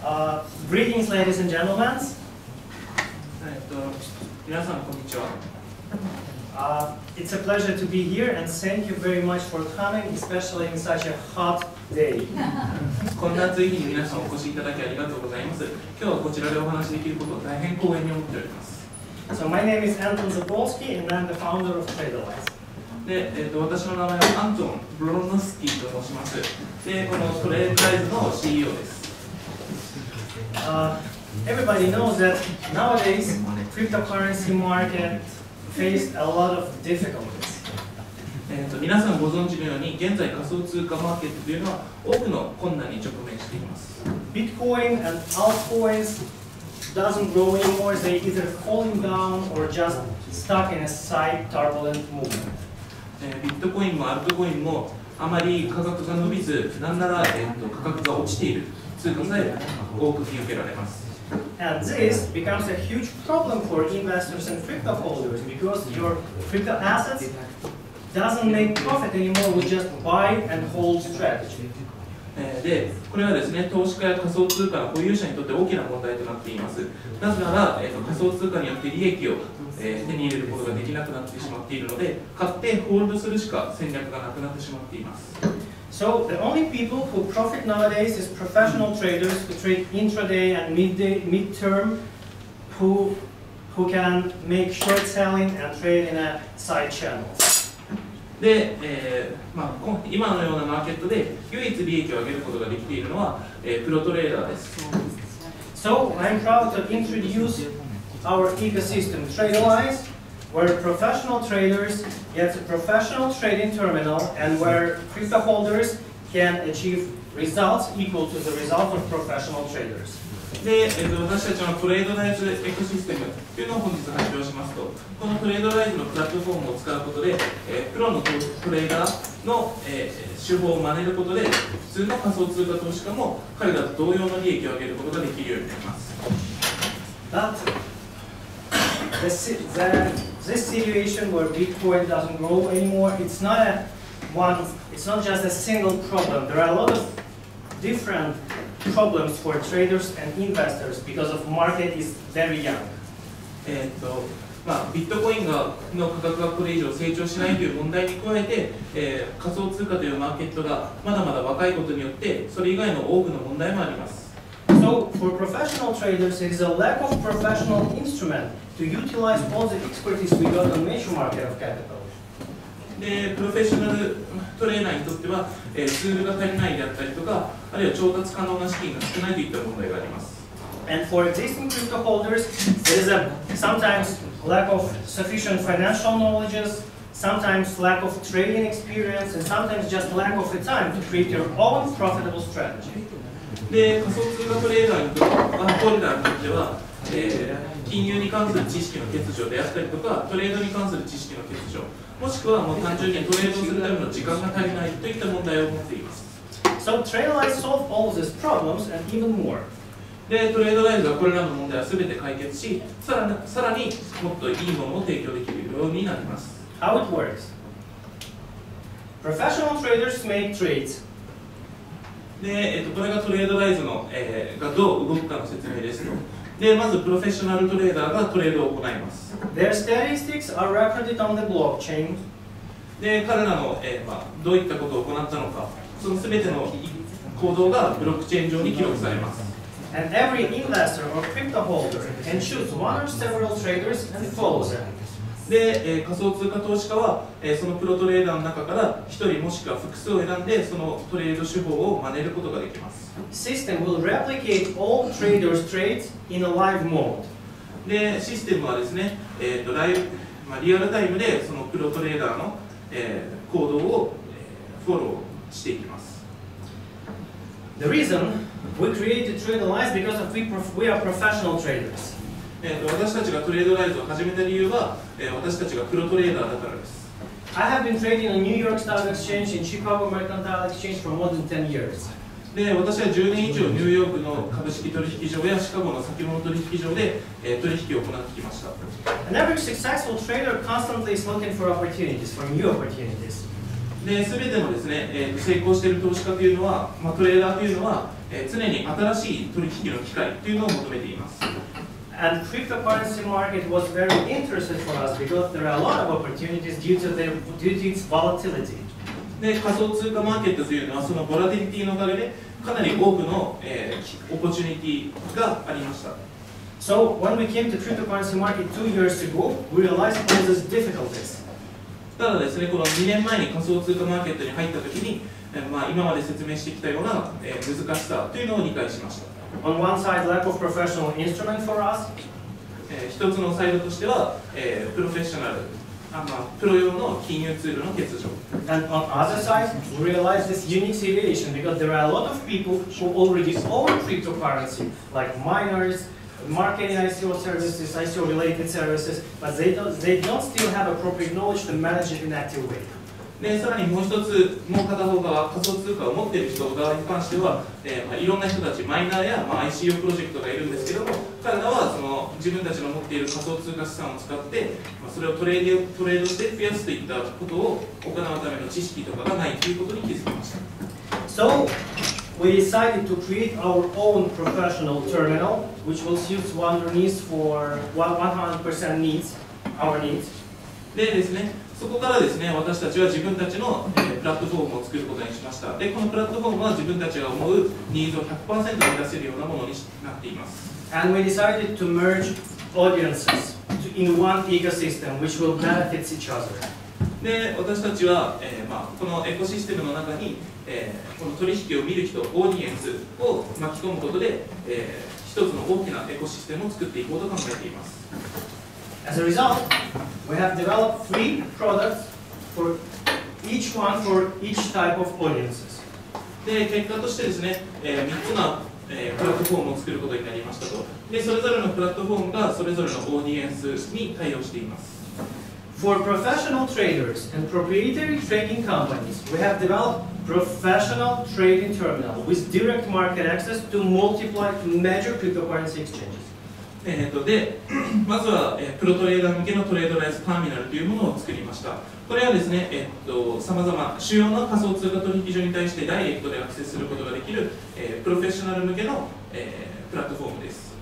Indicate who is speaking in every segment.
Speaker 1: Greetings, ladies and gentlemen.
Speaker 2: 皆さんこんにちは。
Speaker 1: It's a pleasure to be here, and thank you very much for coming, especially in such a hot day.
Speaker 2: こんな暑い日に皆さんお越しいただきありがとうございます。今日はこちらでお話しできることを大変光栄に思っております。
Speaker 1: So my name is Anton Zapolsky, and I'm the founder of Tradelize.
Speaker 2: で、私の名前はアントン・ブロノスキーと申します。で、このトレードライズの CEO です。
Speaker 1: Everybody knows that nowadays cryptocurrency market faced a lot of difficulties.
Speaker 2: 皆さんご存知のように現在仮想通貨マーケットというのは多くの困難に直面しています。
Speaker 1: Bitcoin and altcoins doesn't grow anymore. They either falling down or just stuck in a side turbulent movement.
Speaker 2: ビットコインもアルトコインもあまり価格が伸びず、なんなら、価格が落ちている通貨さえ多く見受けられます。
Speaker 1: And this becomes a huge problem for investors and crypto holders because your crypto assets doesn't make profit anymore with just buy and hold strategy.
Speaker 2: で、これはですね、投資家や仮想通貨の保有者にとって大きな問題となっています。なぜなら、仮想通貨によって利益を、手に入れることができなくなってしまっているので、買ってホールドするしか戦略がなくなってしまっています。
Speaker 1: So the only people who profit nowadays is professional traders who trade intraday and mid-term, who can make short selling and trade in a side channel.
Speaker 2: で、今のようなマーケットで唯一利益を上げることができているのは、プロトレーダーです。
Speaker 1: So I'm proud to introduce our ecosystem, Tradelize, where professional traders get a professional trading terminal and where crypto holders can achieve results equal to the result of professional traders.
Speaker 2: で、私たちのトレードライズエコシステムというのを本日発表しますと、このトレードライズのプラットフォームを使うことで、プロのトレーダーの、手法を真似ることで、普通の仮想通貨投資家も彼らと同様の利益を上げることができるようになります。
Speaker 1: But this situation where Bitcoin doesn't grow anymore, it's not just a single problem. There are a lot of different problems for traders and investors because of market is very young.
Speaker 2: ビットコインの価格がこれ以上成長しないという問題に加えて、仮想通貨というマーケットがまだまだ若いことによってそれ以外の多くの問題もあります。
Speaker 1: So for professional traders, there is a lack of professional instrument to utilize all the expertise we got on major market of capital.
Speaker 2: で、プロフェッショナルトレーナーにとっては、ツールが足りないであったりとか、あるいは調達可能な資金が少ないといった問題があります。
Speaker 1: And for existing crypto holders, there is sometimes lack of sufficient financial knowledge, sometimes lack of trading experience, and sometimes just lack of the time to create your own profitable strategy.
Speaker 2: で、仮想通貨トレーダーにとっては、金融に関する知識の欠如であったりとか、トレードに関する知識の欠如、もしくはもう単純にトレードするための時間が足りないといった問題を持っています。
Speaker 1: So Tradelize solve all these problems and even more.
Speaker 2: で、トレードライズはこれらの問題は全て解決し、さらにもっといいものを提供できるようになります。
Speaker 1: How it works? Professional traders make trades.
Speaker 2: で、これがトレードライズの、がどう動くかの説明ですと。で、まずプロフェッショナルトレーダーがトレードを行います。
Speaker 1: Their statistics are recorded on the blockchain.
Speaker 2: で、彼らの、どういったことを行ったのか、その全ての行動がブロックチェーン上に記録されます。
Speaker 1: And every investor or crypto holder can choose one or several traders and follow them.
Speaker 2: で、仮想通貨投資家は、そのプロトレーダーの中から1人もしくは複数を選んでそのトレード手法を真似ることができます。
Speaker 1: System will replicate all traders' trades in a live mode.
Speaker 2: で、システムはですね、リアルタイムでそのプロトレーダーの、行動を、フォローしていきます。
Speaker 1: The reason we created Tradelize because we are professional traders.
Speaker 2: 私たちがトレードライズを始めた理由は、私たちがプロトレーダーだからです。
Speaker 1: I have been trading on New York Stock Exchange and Chicago Mercantile Exchange for more than 10 years.
Speaker 2: で、私は10年以上ニューヨークの株式取引所やシカゴの先物取引所で、取引を行ってきました。
Speaker 1: And every successful trader constantly is looking for opportunities, for new opportunities.
Speaker 2: で、全てのですね、成功している投資家というのは、トレーダーというのは、常に新しい取引の機会というのを求めています。
Speaker 1: And cryptocurrency market was very interesting for us because there are a lot of opportunities due to its volatility.
Speaker 2: で、仮想通貨マーケットというのはそのボラティリティのおかげでかなり多くの、オポチュニティがありました。
Speaker 1: So when we came to cryptocurrency market 2 years ago, we realized all these difficulties.
Speaker 2: ただですね、この2年前に仮想通貨マーケットに入ったときに、今まで説明してきたような、難しさというのを理解しました。
Speaker 1: On one side, lack of professional instrument for us.
Speaker 2: 一つのサイドとしては、プロフェッショナル、プロ用の金融ツールの欠如。
Speaker 1: And on other side, we realized this unique situation because there are a lot of people who already own cryptocurrency, like miners, marketing ICO services, ICO related services, but they don't still have appropriate knowledge to manage it in an active way.
Speaker 2: でさらにもう一つ、もう片方側、仮想通貨を持っている人側に関しては、いろんな人たち、マイナーや、ICO プロジェクトがいるんですけども、彼らはその自分たちの持っている仮想通貨資産を使って、それをトレードして増やすといったことを行うための知識とかがないということに気づきました。
Speaker 1: So, we decided to create our own professional terminal, which will suit our needs for 100% needs, our needs.
Speaker 2: でですね、そこからですね、私たちは自分たちの、プラットフォームを作ることにしました。で、このプラットフォームは自分たちが思うニーズを 100% 満たせるようなものになっています。
Speaker 1: And we decided to merge audiences in one ecosystem, which will benefit each other.
Speaker 2: で、私たちは、このエコシステムの中に、この取引を見る人、オーディエンスを巻き込むことで、一つの大きなエコシステムを作っていこうと考えています。
Speaker 1: As a result, we have developed 3 products for each one for each type of audiences.
Speaker 2: で、結果としてですね、3つの、プラットフォームを作ることになりましたと。で、それぞれのプラットフォームがそれぞれのオーディエンスに対応しています。
Speaker 1: For professional traders and proprietary trading companies, we have developed professional trading terminal with direct market access to multiply major cryptocurrency exchanges.
Speaker 2: で、まずは、プロトレーダー向けのトレードライズターミナルというものを作りました。これはですね、さまざま主要な仮想通貨取引所に対してダイレクトでアクセスすることができる、プロフェッショナル向けの、プラットフォームです。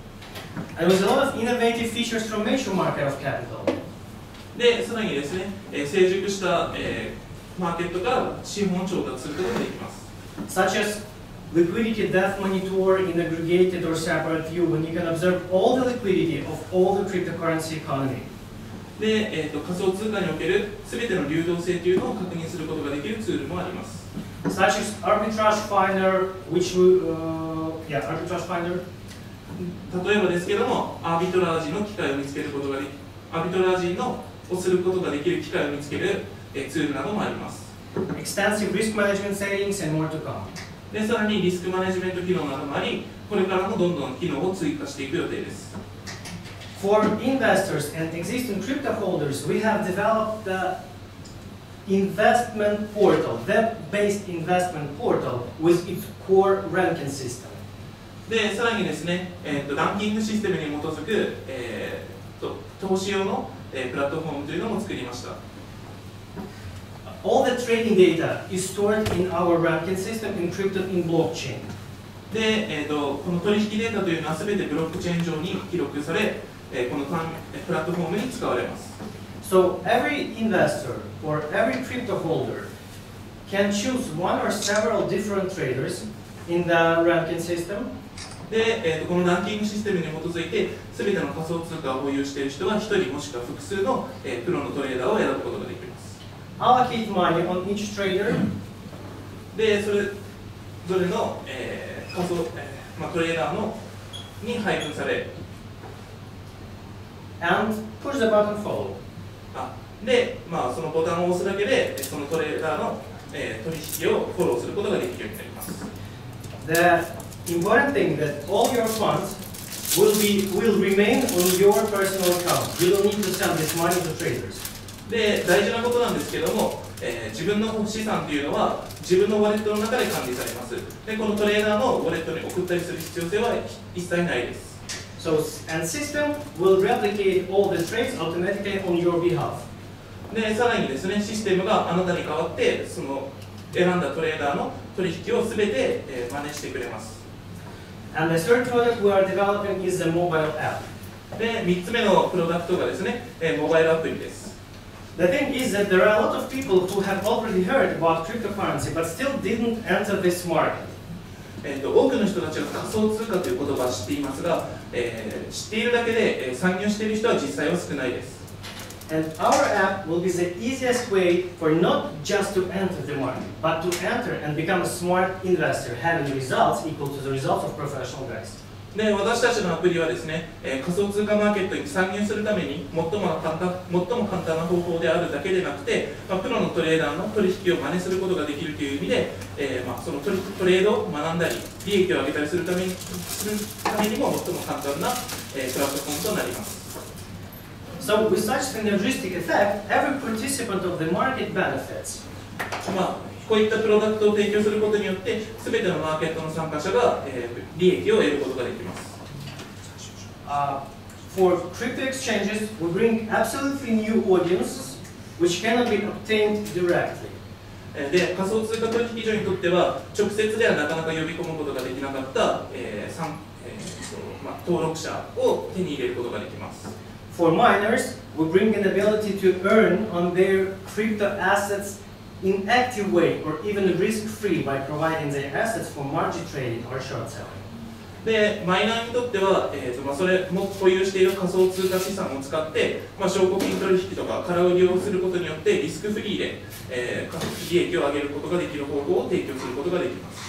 Speaker 1: And with a lot of innovative features from major market of capital.
Speaker 2: で、さらにですね、成熟した、マーケットから資本を調達することができます。
Speaker 1: Such as liquidity depth monitor in aggregated or separate view when you can observe all the liquidity of all the cryptocurrency economy.
Speaker 2: で、仮想通貨におけるすべての流動性というのを確認することができるツールもあります。
Speaker 1: Such as arbitrage finder, which arbitrage finder.
Speaker 2: 例えばですけども、アービトラージの機会を見つけることができ、アービトラージをすることができる機会を見つける、ツールなどもあります。
Speaker 1: Extensive risk management settings and more to come.
Speaker 2: で、さらにリスクマネジメント機能などもあり、これからもどんどん機能を追加していく予定です。
Speaker 1: For investors and existing crypto holders, we have developed the investment portal, web-based investment portal with its core ranking system.
Speaker 2: で、さらにですね、ランキングシステムに基づく、投資用の、プラットフォームというのも作りました。
Speaker 1: All the trading data is stored in our ranking system encrypted in blockchain.
Speaker 2: で、この取引データというのはすべてブロックチェーン上に記録され、このプラットフォームに使われます。
Speaker 1: So every investor or every crypto holder can choose one or several different traders in the ranking system.
Speaker 2: で、このランキングシステムに基づいて、すべての仮想通貨を保有している人は1人もしくは複数の、プロのトレーダーを選ぶことができます。
Speaker 1: Allocate money on each trader.
Speaker 2: で、それぞれの、仮想、トレーダーに配分され、
Speaker 1: And push the button follow.
Speaker 2: で、そのボタンを押すだけで、そのトレーダーの、取引をフォローすることができるようになります。
Speaker 1: The important thing that all your funds will remain on your personal account. You don't need to send this money to traders.
Speaker 2: で、大事なことなんですけども、自分の資産というのは自分のウォレットの中で管理されます。で、このトレーダーのウォレットに送ったりする必要性は一切ないです。
Speaker 1: So, and system will replicate all the trades automatically on your behalf.
Speaker 2: で、さらにですね、システムがあなたに代わって、その選んだトレーダーの取引をすべて、真似してくれます。
Speaker 1: And the third product we are developing is the mobile app.
Speaker 2: で、3つ目のプロダクトがですね、モバイルアプリです。
Speaker 1: The thing is that there are a lot of people who have already heard about cryptocurrency but still didn't enter this market.
Speaker 2: 多くの人たちが仮想通貨という言葉を知っていますが、知っているだけで、参入している人は実際は少ないです。
Speaker 1: And our app will be the easiest way for not just to enter the market, but to enter and become a smart investor, having results equal to the results of professional guys.
Speaker 2: で、私たちのアプリはですね、仮想通貨マーケットに参入するために最も簡単な方法であるだけでなくて、プロのトレーダーの取引を真似することができるという意味で、そのトレードを学んだり、利益を上げたりするためにも最も簡単な、プラットフォームとなります。
Speaker 1: So, with such synergistic effect, every participant of the market benefits.
Speaker 2: こういったプロダクトを提供することによって、すべてのマーケットの参加者が、利益を得ることができます。
Speaker 1: For crypto exchanges, we bring absolutely new audiences which cannot be obtained directly.
Speaker 2: で、仮想通貨取引所にとっては、直接ではなかなか呼び込むことができなかった、登録者を手に入れることができます。
Speaker 1: For miners, we bring an ability to earn on their crypto assets in active way or even risk-free by providing their assets for margin trading or short selling.
Speaker 2: で、マイナーにとっては、それも保有している仮想通貨資産を使って、証拠金取引とか空売りをすることによってリスクフリーで、利益を上げることができる方法を提供することができます。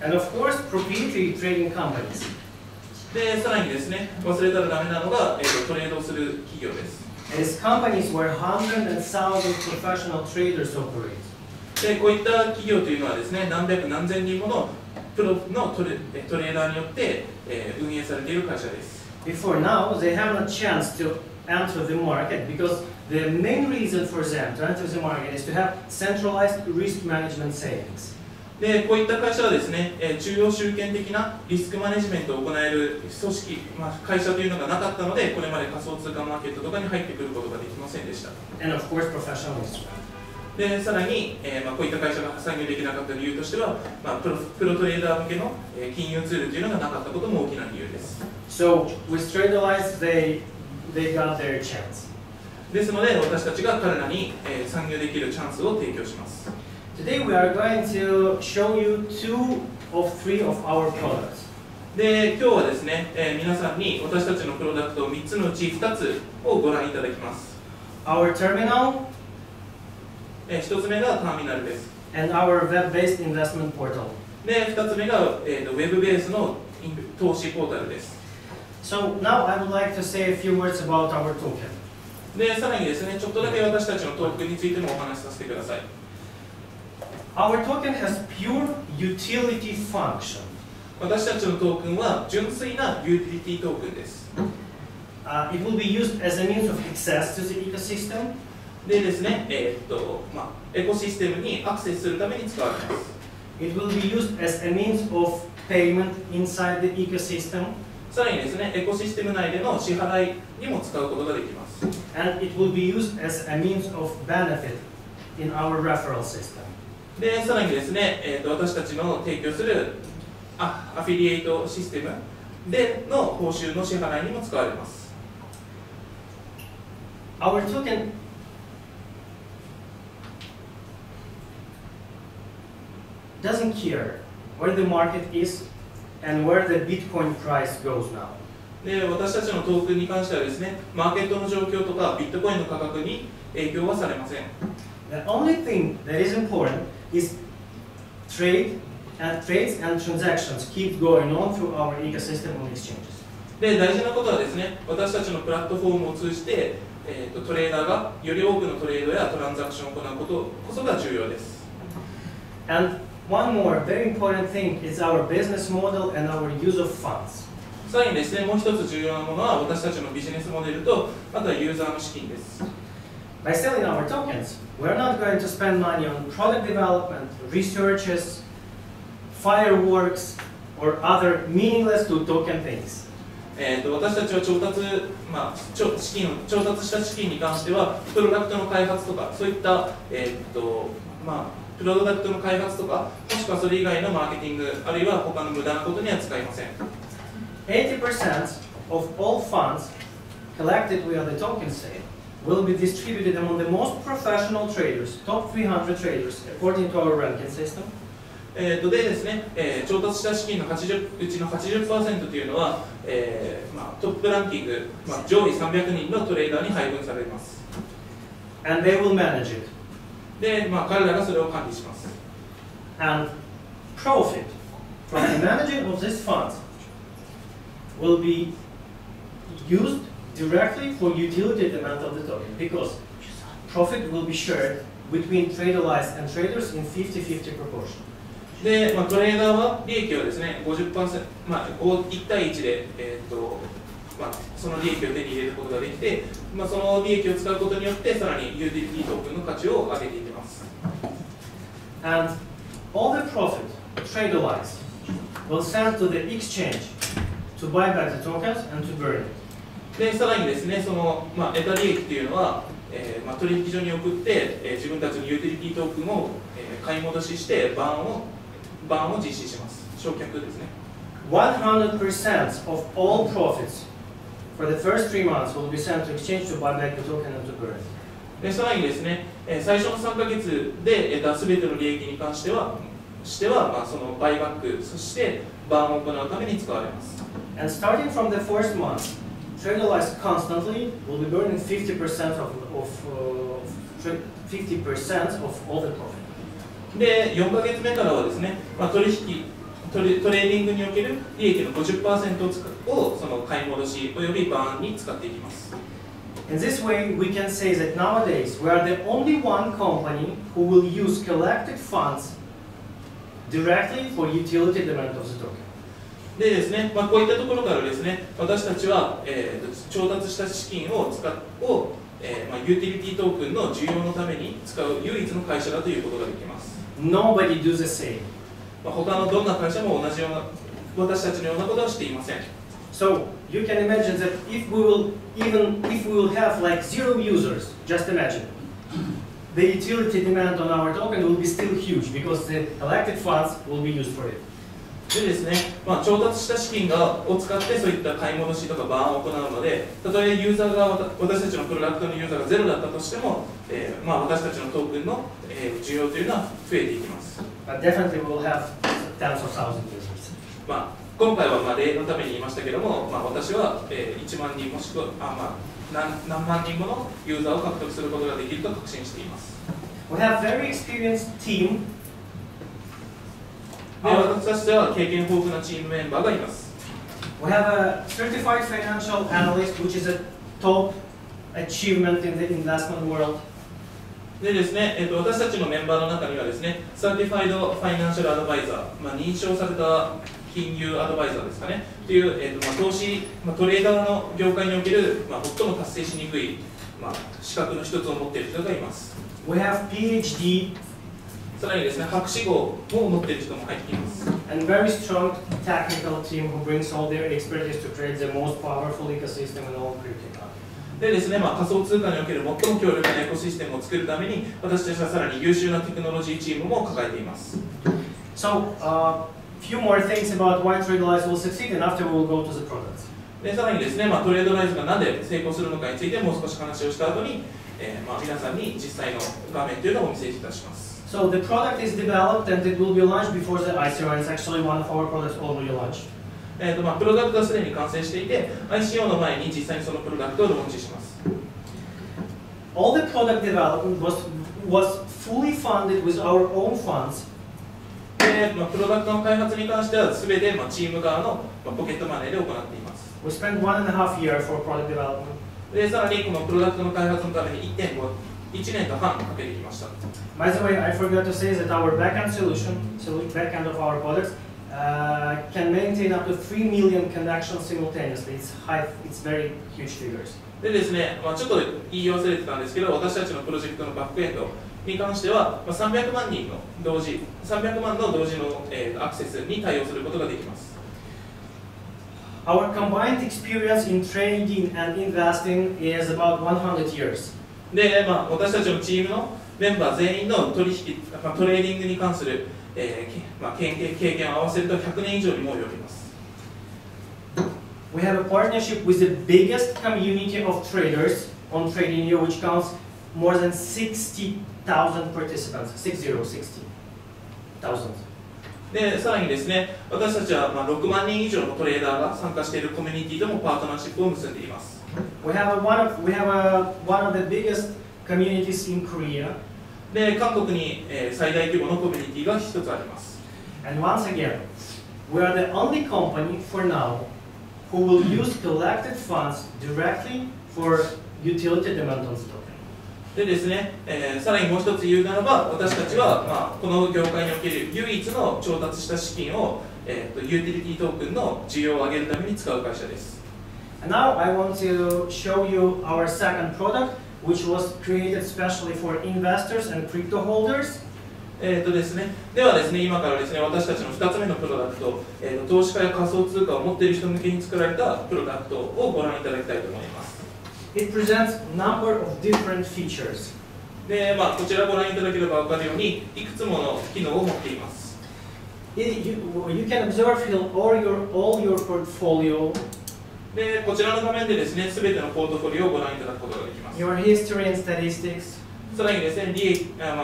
Speaker 1: And of course, proprietary trading companies.
Speaker 2: で、さらにですね、忘れたらダメなのが、トレードをする企業です。
Speaker 1: As companies where hundreds and thousands of professional traders operate.
Speaker 2: で、こういった企業というのはですね、何百何千人ものプロのトレーダーによって、運営されている会社です。
Speaker 1: Before now, they have no chance to enter the market because the main reason for them to enter the market is to have centralized risk management savings.
Speaker 2: で、こういった会社はですね、中央集権的なリスクマネジメントを行える組織、会社というのがなかったので、これまで仮想通貨マーケットとかに入ってくることができませんでした。
Speaker 1: And of course, professional instruments.
Speaker 2: で、さらに、こういった会社が参入できなかった理由としては、プロトレーダー向けの金融ツールというのがなかったことも大きな理由です。
Speaker 1: So, with Tradelize, they got their chance.
Speaker 2: ですので、私たちが彼らに参入できるチャンスを提供します。
Speaker 1: Today, we are going to show you 2 of 3 of our products.
Speaker 2: で、今日はですね、皆さんに私たちのプロダクト3つのうち2つをご覧いただきます。
Speaker 1: Our terminal.
Speaker 2: 1つ目がターミナルです。
Speaker 1: And our web-based investment portal.
Speaker 2: で、2つ目が、ウェブベースの投資ポータルです。
Speaker 1: So now I would like to say a few words about our token.
Speaker 2: で、さらにですね、ちょっとだけ私たちのトークンについてもお話しさせてください。
Speaker 1: Our token has pure utility function.
Speaker 2: 私たちのトークンは純粋なユーティリティトークンです。
Speaker 1: It will be used as a means of access to the ecosystem.
Speaker 2: でですね、エコシステムにアクセスするために使われます。
Speaker 1: It will be used as a means of payment inside the ecosystem.
Speaker 2: さらにですね、エコシステム内での支払いにも使うことができます。
Speaker 1: And it will be used as a means of benefit in our referral system.
Speaker 2: で、さらにですね、私たちの提供するアフィリエイトシステムでの報酬の支払いにも使われます。
Speaker 1: Our token doesn't care where the market is and where the Bitcoin price goes now.
Speaker 2: で、私たちのトークンに関してはですね、マーケットの状況とかビットコインの価格に影響はされません。
Speaker 1: The only thing that is important is trades and transactions keep going on through our ecosystem of exchanges.
Speaker 2: で、大事なことはですね、私たちのプラットフォームを通じて、トレーダーがより多くのトレードやトランザクションを行うことこそが重要です。
Speaker 1: And one more very important thing is our business model and our use of funds.
Speaker 2: さらにですね、もう一つ重要なものは私たちのビジネスモデルと、あとはユーザーの資金です。
Speaker 1: By selling our tokens, we are not going to spend money on product development, researches, fireworks, or other meaningless to token things.
Speaker 2: 私たちは調達した資金に関しては、プロダクトの開発とか、そういった、プロダクトの開発とか、もしくはそれ以外のマーケティング、あるいは他の無駄なことには使いません。
Speaker 1: 80% of all funds collected via the token sale will be distributed among the most professional traders, top 300 traders, according to our ranking system.
Speaker 2: でですね、調達した資金のうちの 80% というのは、トップランキング、上位300人のトレーダーに配分されます。
Speaker 1: And they will manage it.
Speaker 2: で、彼らがそれを管理します。
Speaker 1: And profit from the managing of these funds will be used directly for utility demand of the token, because profit will be shared between Tradelize and traders in 50-50 proportion.
Speaker 2: で、トレーダーは利益をですね、50%、1対1で、その利益を手に入れることができて、その利益を使うことによって、さらにユーティリティトークンの価値を上げていきます。
Speaker 1: And all the profit, Tradelize, will send to the exchange to buy back the tokens and to burn it.
Speaker 2: で、さらにですね、その、得た利益というのは、取引所に送って、自分たちのユーティリティトークンを、買い戻しして、バーンを実施します。償却ですね。
Speaker 1: 100% of all profits for the first 3 months will be sent to exchange to buy back the token and to burn it.
Speaker 2: で、さらにですね、最初の3ヶ月で得たすべての利益に関しては、そのバイバック、そしてバーンを行うために使われます。
Speaker 1: And starting from the first month, Tradelize constantly will be burning 50% of all the profit.
Speaker 2: で、4ヶ月目からはですね、トレーディングにおける利益の 50% をその買い戻しおよびバーンに使っていきます。
Speaker 1: In this way, we can say that nowadays we are the only one company who will use collected funds directly for utility demand of the token.
Speaker 2: でですね、こういったところからですね、私たちは、調達した資金をユーティリティトークンの需要のために使う唯一の会社だということができます。
Speaker 1: Nobody do the same.
Speaker 2: 他のどんな会社も同じような私たちのようなことはしていません。
Speaker 1: So you can imagine that if we will have like 0 users, just imagine, the utility demand on our token will be still huge because the collected funds will be used for it.
Speaker 2: でですね、調達した資金を使ってそういった買い戻しとかバーンを行うので、たとえユーザーが私たちのプロダクトのユーザーがゼロだったとしても、私たちのトークンの、需要というのは増えていきます。
Speaker 1: But definitely we will have tens of thousands of users.
Speaker 2: 今回は例のために言いましたけれども、私は、1万人もしくは何万人ものユーザーを獲得することができると確信しています。
Speaker 1: We have very experienced team.
Speaker 2: 私たちは経験豊富なチームメンバーがいます。
Speaker 1: We have a certified financial analyst, which is a top achievement in the investment world.
Speaker 2: でですね、私たちのメンバーの中にはですね、サーティファイドファイナンシャルアドバイザー、認証された金融アドバイザーですかね、という、投資、トレーダーの業界における、最も達成しにくい、資格の一つを持っている人がいます。
Speaker 1: We have PhD.
Speaker 2: さらにですね、博士号を持っている人も入っています。
Speaker 1: And very strong technical team who brings all their expertise to create the most powerful ecosystem in all crypto.
Speaker 2: でですね、仮想通貨における最も強力なエコシステムを作るために、私たちはさらに優秀なテクノロジーチームも抱えています。
Speaker 1: So, few more things about why Tradelize will succeed, and after we will go to the products.
Speaker 2: でさらにですね、トレードライズがなぜ成功するのかについてもう少し話をした後に、皆さんに実際の画面というのをお見せいたします。
Speaker 1: So the product is developed and it will be launched before the ICO, and it's actually one of our products already launched.
Speaker 2: プロダクトはすでに完成していて、ICO の前に実際にそのプロダクトをローンチします。
Speaker 1: All the product development was fully funded with our own funds.
Speaker 2: で、プロダクトの開発に関してはすべてチーム側のポケットマネーで行っています。
Speaker 1: We spent 1.5 years for product development.
Speaker 2: で、さらにこのプロダクトの開発のために1年と半かけてきました。
Speaker 1: By the way, I forgot to say that our backend solution, backend of our products, can maintain up to 3 million connections simultaneously. It's very huge figures.
Speaker 2: でですね、ちょっと言い忘れてたんですけど、私たちのプロジェクトのバックエンドに関しては、300万の同時の、アクセスに対応することができます。
Speaker 1: Our combined experience in trading and investing is about 100 years.
Speaker 2: で、私たちのチームのメンバー全員のトレーディングに関する、経験を合わせると100年以上にも及びます。
Speaker 1: we have a partnership with the biggest community of traders on Trading, which counts more than 60,000 participants. 60,000.
Speaker 2: でさらにですね、私たちは6万人以上のトレーダーが参加しているコミュニティともパートナーシップを結んでいます。
Speaker 1: We have one of the biggest communities in Korea.
Speaker 2: で韓国に最大規模のコミュニティが一つあります。
Speaker 1: And once again, we are the only company for now who will use collected funds directly for utility demand on stock.
Speaker 2: でですね、さらにもう一つ言うならば、私たちは、この業界における唯一の調達した資金を、ユーティリティトークンの需要を上げるために使う会社です。
Speaker 1: And now I want to show you our second product, which was created specially for investors and crypto holders.
Speaker 2: ですね、ではですね、今からですね、私たちの2つ目のプロダクト、投資家や仮想通貨を持っている人向けに作られたプロダクトをご覧いただきたいと思います。
Speaker 1: It presents a number of different features.
Speaker 2: で、こちらご覧いただければ分かるように、いくつもの機能を持っています。
Speaker 1: You can observe all your portfolio.
Speaker 2: で、こちらの画面でですね、すべてのポートフォリオをご覧いただくことができます。
Speaker 1: Your history and statistics.
Speaker 2: さらにですね、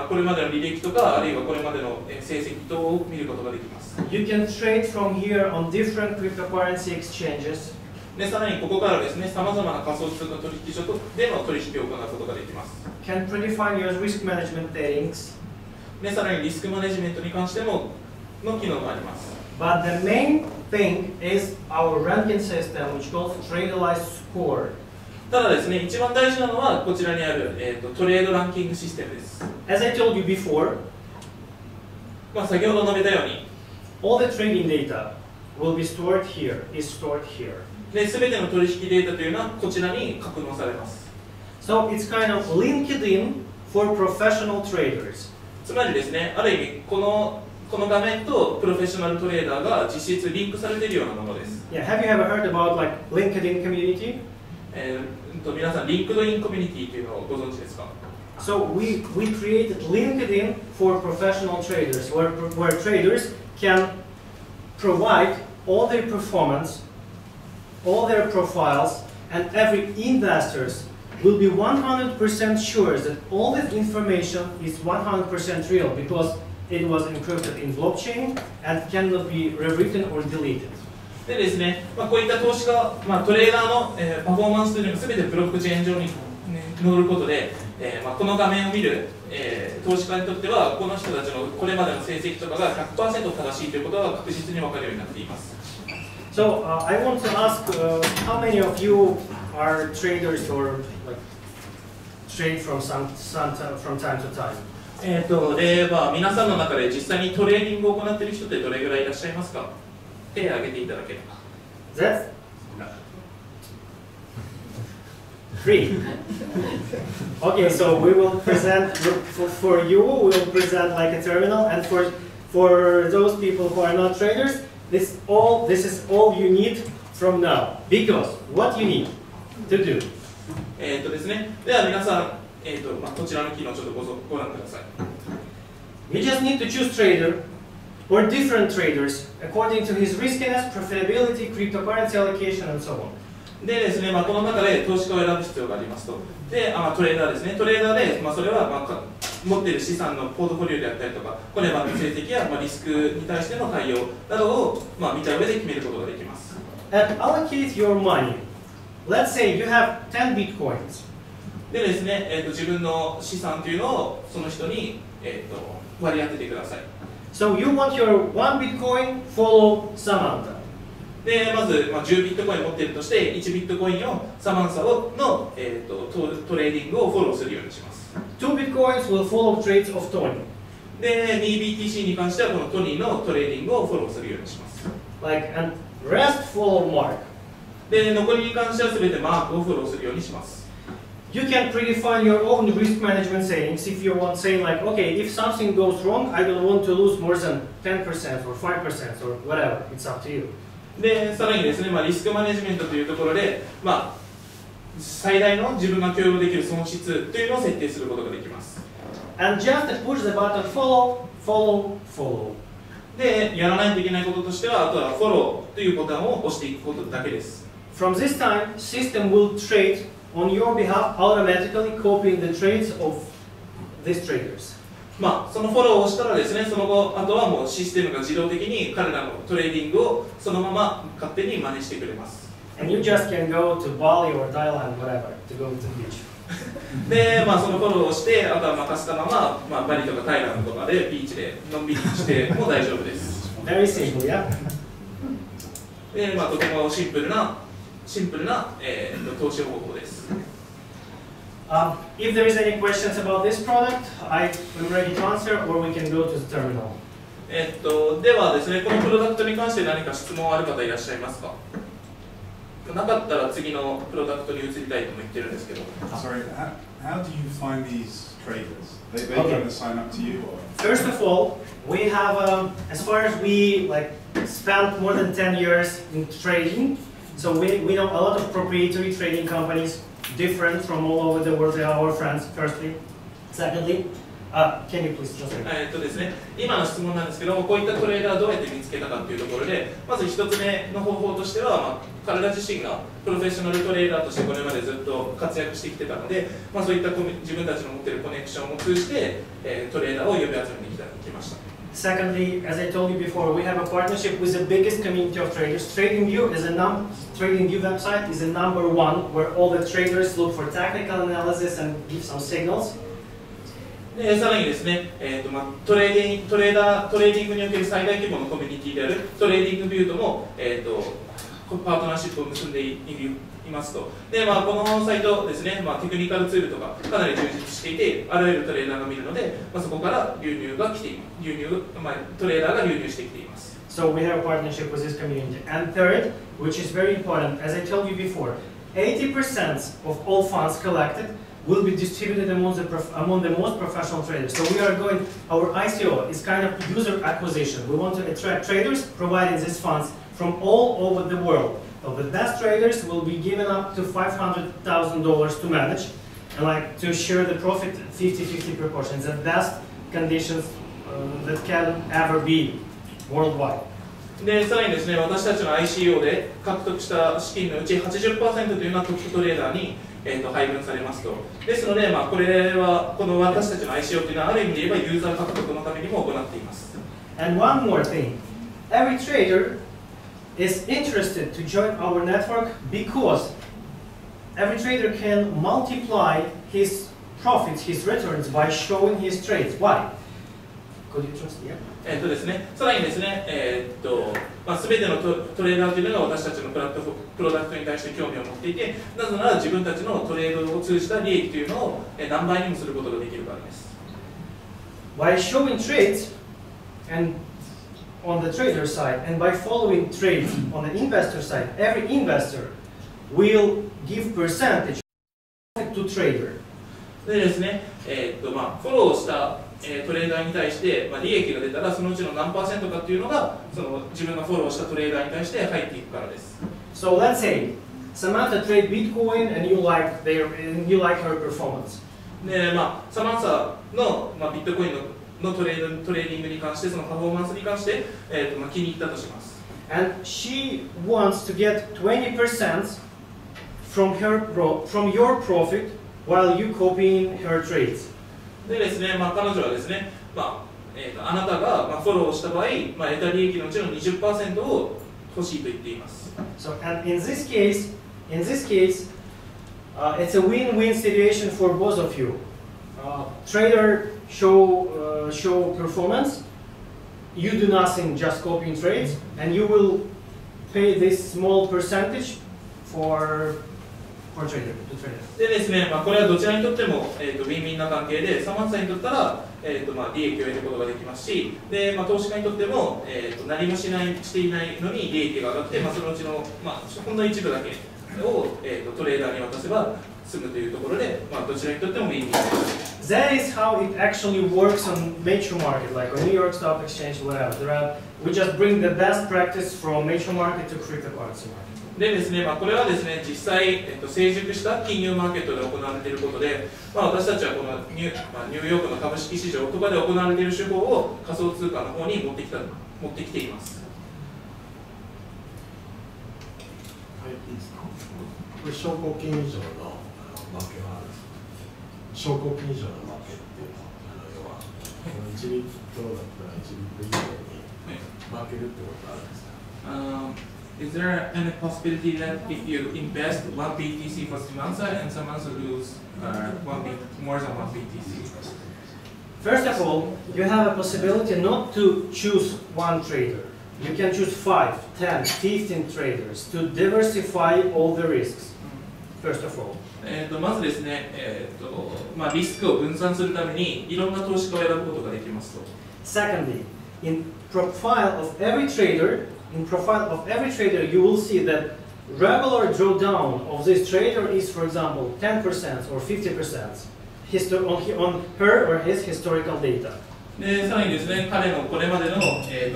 Speaker 2: これまでの履歴とか、あるいはこれまでの成績等を見ることができます。
Speaker 1: You can trade from here on different cryptocurrency exchanges.
Speaker 2: で、さらにここからですね、さまざまな仮想通貨取引所での取引を行うことができます。
Speaker 1: Can predefine your risk management settings.
Speaker 2: で、さらにリスクマネジメントに関してもの機能があります。
Speaker 1: But the main thing is our ranking system, which calls Tradelize score.
Speaker 2: ただですね、一番大事なのはこちらにある、トレードランキングシステムです。
Speaker 1: As I told you before,
Speaker 2: 先ほど述べたように、
Speaker 1: all the trading data will be stored here, is stored here.
Speaker 2: で、すべての取引データというのはこちらに格納されます。
Speaker 1: So it's kind of linked in for professional traders.
Speaker 2: つまりですね、ある意味この画面とプロフェッショナルトレーダーが実質リンクされているようなものです。
Speaker 1: Yeah, have you ever heard about like LinkedIn community?
Speaker 2: 皆さん、リンクドインコミュニティというのをご存知ですか？
Speaker 1: So we created LinkedIn for professional traders, where traders can provide all their performance, all their profiles, and every investors will be 100% sure that all this information is 100% real because it was encrypted in blockchain and cannot be rewritten or deleted.
Speaker 2: でですね、こういった投資家、トレーダーの、パフォーマンスというのが全てブロックチェーン上に、乗ることで、この画面を見る、投資家にとってはこの人たちのこれまでの成績とかが 100% 正しいということが確実に分かるようになっています。
Speaker 1: So I want to ask how many of you are traders or like trade from time to time?
Speaker 2: で皆さんの中で実際にトレーディングを行っている人ってどれぐらいいらっしゃいますか？手を挙げていただければ。
Speaker 1: That's 3. Okay, so we will present for you. We will present like a terminal, and for those people who are not traders, this is all you need from now. Because what you need to do.
Speaker 2: ですね。では皆さん、こちらの機能をちょっとご覧ください。
Speaker 1: You just need to choose trader or different traders according to his riskiness, profitability, cryptocurrency allocation, and so on.
Speaker 2: でですね、この中で投資家を選ぶ必要がありますと。で、トレーダーですね。トレーダーで、それは、持っている資産のポートフォリオであったりとか、これまでの成績や、リスクに対しての対応などを、見た上で決めることができます。
Speaker 1: And allocate your money. Let's say you have 10 bitcoins.
Speaker 2: でですね、自分の資産というのをその人に、割り当ててください。
Speaker 1: So you want your 1 bitcoin follow Samantha.
Speaker 2: でまず、10ビットコイン持っているとして、1ビットコインをサマンサの、トレーディングをフォローするようにします。
Speaker 1: 2 bitcoins will follow trades of Tony.
Speaker 2: で、2BTC に関してはこのトニーのトレーディングをフォローするようにします。
Speaker 1: And rest follow Mark.
Speaker 2: で、残りに関しては全てマークをフォローするようにします。
Speaker 1: You can predefine your own risk management settings if you want, saying like, okay, if something goes wrong, I don't want to lose more than 10% or 5% or whatever. It's up to you.
Speaker 2: で、さらにですね、リスクマネジメントというところで、最大の自分が許容できる損失というのを設定することができます。
Speaker 1: And just push the button follow, follow, follow.
Speaker 2: で、やらないといけないこととしては、あとはフォローというボタンを押していくことだけです。
Speaker 1: From this time, system will trade on your behalf, automatically copying the trades of these traders.
Speaker 2: まあそのフォローをしたらですね、その後あとはもうシステムが自動的に彼らのトレーディングをそのまま勝手に真似してくれます。
Speaker 1: And you just can go to Bali or Thailand, whatever, to go to the beach.
Speaker 2: で、まあそのフォローをして、あとは任せたまま、まあバリとかタイランドとかでビーチでのんびりしても大丈夫です。
Speaker 1: Very simple, yeah.
Speaker 2: で、まあとてもシンプルな投資方法です。
Speaker 1: If there is any questions about this product, I am ready to answer, or we can go to the terminal.
Speaker 2: ではですね、このプロダクトに関して何か質問ある方いらっしゃいますか？なかったら次のプロダクトに移りたいとも言ってるんですけど。
Speaker 3: Sorry, how do you find these traders? They going to sign up to you? Or?
Speaker 1: First of all, we have, as far as we spent more than 10 years in trading, so we know a lot of proprietary trading companies, different from all over the world. They are our friends, firstly. Secondly, can you please translate?
Speaker 2: ですね、今の質問なんですけども、こういったトレーダーをどうやって見つけたかというところで、まず一つ目の方法としては、まあ、彼ら自身がプロフェッショナルトレーダーとしてこれまでずっと活躍してきてたので、まあ、そういった自分たちの持っているコネクションを通じて、トレーダーを呼び集めてきました。
Speaker 1: Secondly, as I told you before, we have a partnership with the biggest community of traders. TradingView website is a #1 where all the traders look for technical analysis and give some signals.
Speaker 2: でさらにですね、トレーディングにおける最大規模のコミュニティであるトレーディングビューとも、パートナーシップを結んでいますと。で、まあ、このサイトですね、まあ、テクニカルツールとかかなり充実していて、あらゆるトレーダーが見るので、まあ、そこからトレーダーが流入してきています。
Speaker 1: So we have a partnership with this community. And third, which is very important, as I told you before, 80% of all funds collected will be distributed among the most professional traders. So we are going, our ICO is kind of user acquisition. We want to attract traders providing these funds from all over the world. So the best traders will be given up to $500,000 to manage and to share the profit 50-50 proportions. The best conditions that can ever be worldwide.
Speaker 2: でさらにですね、私たちの ICO で獲得した資金のうち 80% というのはトップトレーダーに配分されますと。ですので、まあ、この私たちの ICO というのはある意味で言えばユーザー獲得のためにも行っています。
Speaker 1: And one more thing, every trader is interested to join our network because every trader can multiply his profits, his returns by showing his trades. Why? Could you translate?
Speaker 2: ですね、さらにですね、全てのトレーダーというのが私たちのプロダクトに対して興味を持っていて、なぜなら自分たちのトレードを通じた利益というのを何倍にもすることができるからです。
Speaker 1: By showing trades and on the trader side and by following trades on the investor side, every investor will give percentage to trader.
Speaker 2: でですね、フォローしたトレーダーに対して、利益が出たらそのうちの何%かっていうのが自分がフォローしたトレーダーに対して入っていくからです。
Speaker 1: So let's say Samantha trade Bitcoin and you like her performance.
Speaker 2: で、サマンサの、ビットコインのトレーディングに関してそのパフォーマンスに関して、気に入ったとします。
Speaker 1: And she wants to get 20% from your profit while you copying her trades.
Speaker 2: でですね、彼女はですね、あなたがフォローした場合、得た利益のうちの 20% を欲しいと言っています。
Speaker 1: So, and in this case, it's a win-win situation for both of you. Trader show performance, you do nothing, just copying trades, and you will pay this small percentage for trader.
Speaker 2: でですね、これはどちらにとっても、ウィンウィンな関係で、サマンサにとったら、利益を得ることができますし、で投資家にとっても、何もしていないのに利益が上がって、そのうちの、ほんの一部だけを、トレーダーに渡せば済むというところで、どちらにとってもウィンウィンです。
Speaker 1: That is how it actually works on major market, like on New York Stock Exchange, whatever. We just bring the best practice from major market to cryptocurrency market.
Speaker 2: でですね、これはですね、実際、成熟した金融マーケットで行われていることで、私たちはこのニューヨークの株式市場とかで行われている手法を仮想通貨の方に持ってきています。
Speaker 3: はい、
Speaker 4: ですか？これ証拠金以上の負けはあるんですか？証拠金以上の負けっていうのは、要は1ビットだったら1ビット以上に負けるってことはあるんですか
Speaker 2: ？Is there any possibility that if you invest 1 BTC for 3 months and some months lose more than 1 BTC?
Speaker 1: First of all, you have a possibility not to choose one trader. You can choose 5, 10, 15 traders to diversify all the risks. First of all.
Speaker 2: まずですね、リスクを分散するためにいろんな投資家を選ぶことができますと。
Speaker 1: Secondly, in profile of every trader, you will see that regular drawdown of this trader is, for example, 10% or 50% on her or his historical data.
Speaker 2: でさらにですね、彼のこれまでの、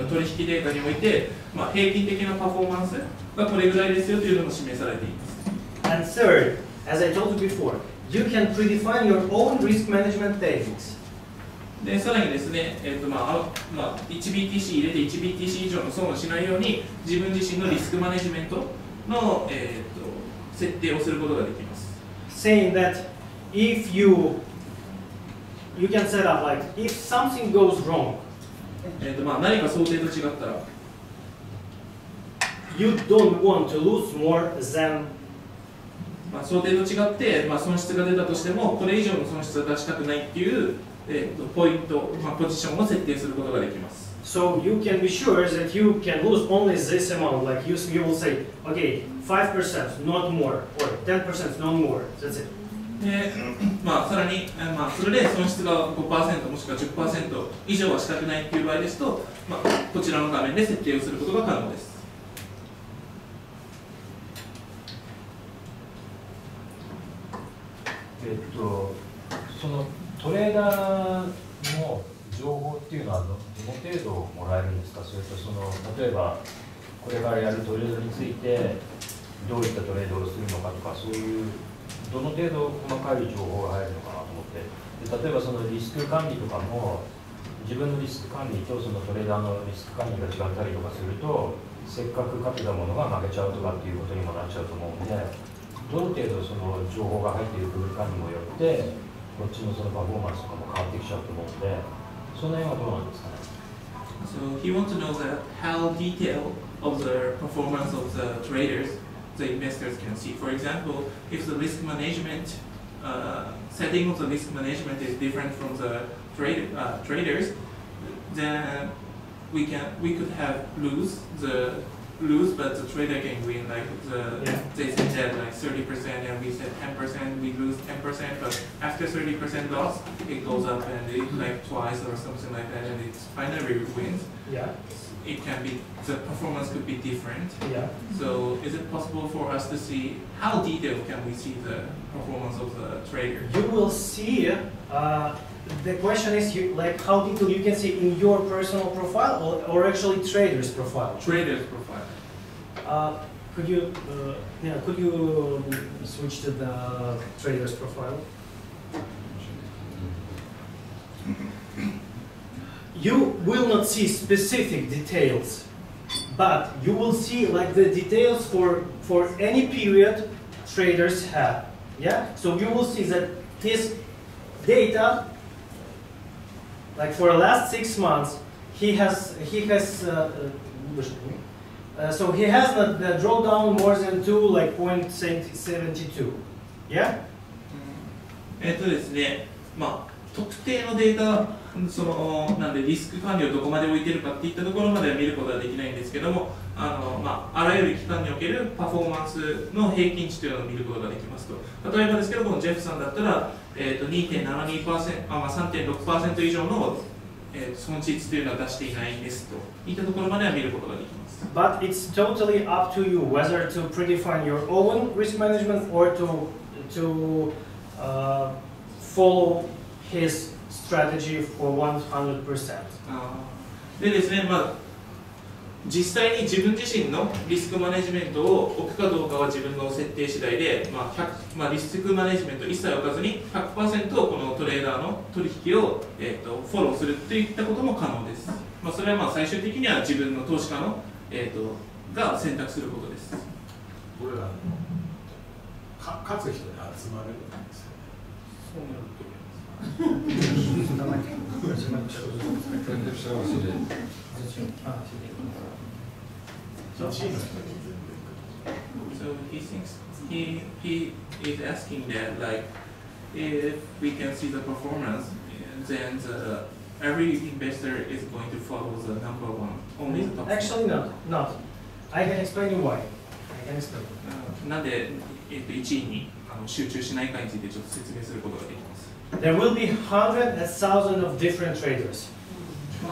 Speaker 2: 取引データにおいて、平均的なパフォーマンスがこれぐらいですよというのも示されています。
Speaker 1: And third, as I told you before, you can predefine your own risk management techniques.
Speaker 2: でさらにですね、1BTC 入れて 1BTC 以上の損をしないように自分自身のリスクマネジメントの、設定をすることができます。
Speaker 1: Saying that if you can set up like if something goes wrong,
Speaker 2: 何か想定と違ったら
Speaker 1: you don't want to lose more than
Speaker 2: 想定と違って、損失が出たとしてもこれ以上の損失は出したくないっていう、ポイント、ポジションを設定することができます。
Speaker 1: So you can be sure that you can lose only this amount. Like you will say, okay, 5%, not more, or 10%, not more. That's it.
Speaker 2: でさらに、それで損失が 5% もしくは 10% 以上はしたくないっていう場合ですと、こちらの画面で設定をすることが可能です。
Speaker 5: そのトレーダーの情報っていうのはどの程度もらえるんですか？それと例えばこれからやるトレードについてどういったトレードをするのかとか、そういうどの程度細かい情報が入るのかなと思って、で例えばそのリスク管理とかも自分のリスク管理とそのトレーダーのリスク管理が違ったりとかするとせっかく勝てたものが負けちゃうとかっていうことにもなっちゃうと思うんで、どの程度その情報が入っているかにもよってこっちのそのパフォーマンスとかも変わってきちゃうと思うんで、その辺はどうなんですかね。
Speaker 2: So he wants to know that how detailed of the performance of the traders the investors can see. For example, if the risk management setting of the risk management is different from the traders, then we could have lose, but the trader can win. Like they said that like 30% and we said 10%, we lose 10%, but after 30% loss, it goes up and it like twice or something like that, and it finally wins.
Speaker 1: Yeah.
Speaker 2: It can be, the performance could be different.
Speaker 1: Yeah.
Speaker 2: So is it possible for us to see how detailed can we see the performance of the trader?
Speaker 1: You will see. The question is, like, how detailed you can see in your personal profile or actually trader's profile?
Speaker 2: Trader's profile.
Speaker 1: Could you switch to the trader's profile? You will not see specific details, but you will see like the details for any period traders have. Yeah. So you will see that his data, like for the last 6 months, he has so he has the drawdown more than 0.72. Yeah.
Speaker 2: ですね、特定のデータ、なんでリスク管理をどこまで置いているかっていったところまでは見ることはできないんですけども、あらゆる期間におけるパフォーマンスの平均値というのを見ることができますと。例えばですけど、このジェフさんだったら、2.72%、3.6% 以上の、損失というのは出していないですといったところまでは見ることができます。
Speaker 1: But it's totally up to you whether to predefine your own risk management or to follow his strategy for 100%.
Speaker 2: でですね、実際に自分自身のリスクマネジメントを置くかどうかは自分の設定次第で、リスクマネジメント一切置かずに 100% このトレーダーの取引を、フォローするといったことも可能です。それは最終的には自分の投資家の、が選択することです。
Speaker 4: これらの勝つ人に集まれるんですよね。
Speaker 2: そうなると思います。So he thinks he is asking that like if we can see the performance, then every investor is going to follow the number one, only the top.
Speaker 1: Actually, not. I can explain you why. I can explain.
Speaker 2: なんで1位に集中しないかについてちょっと説明することができます。
Speaker 1: There will be hundreds and thousands of different traders.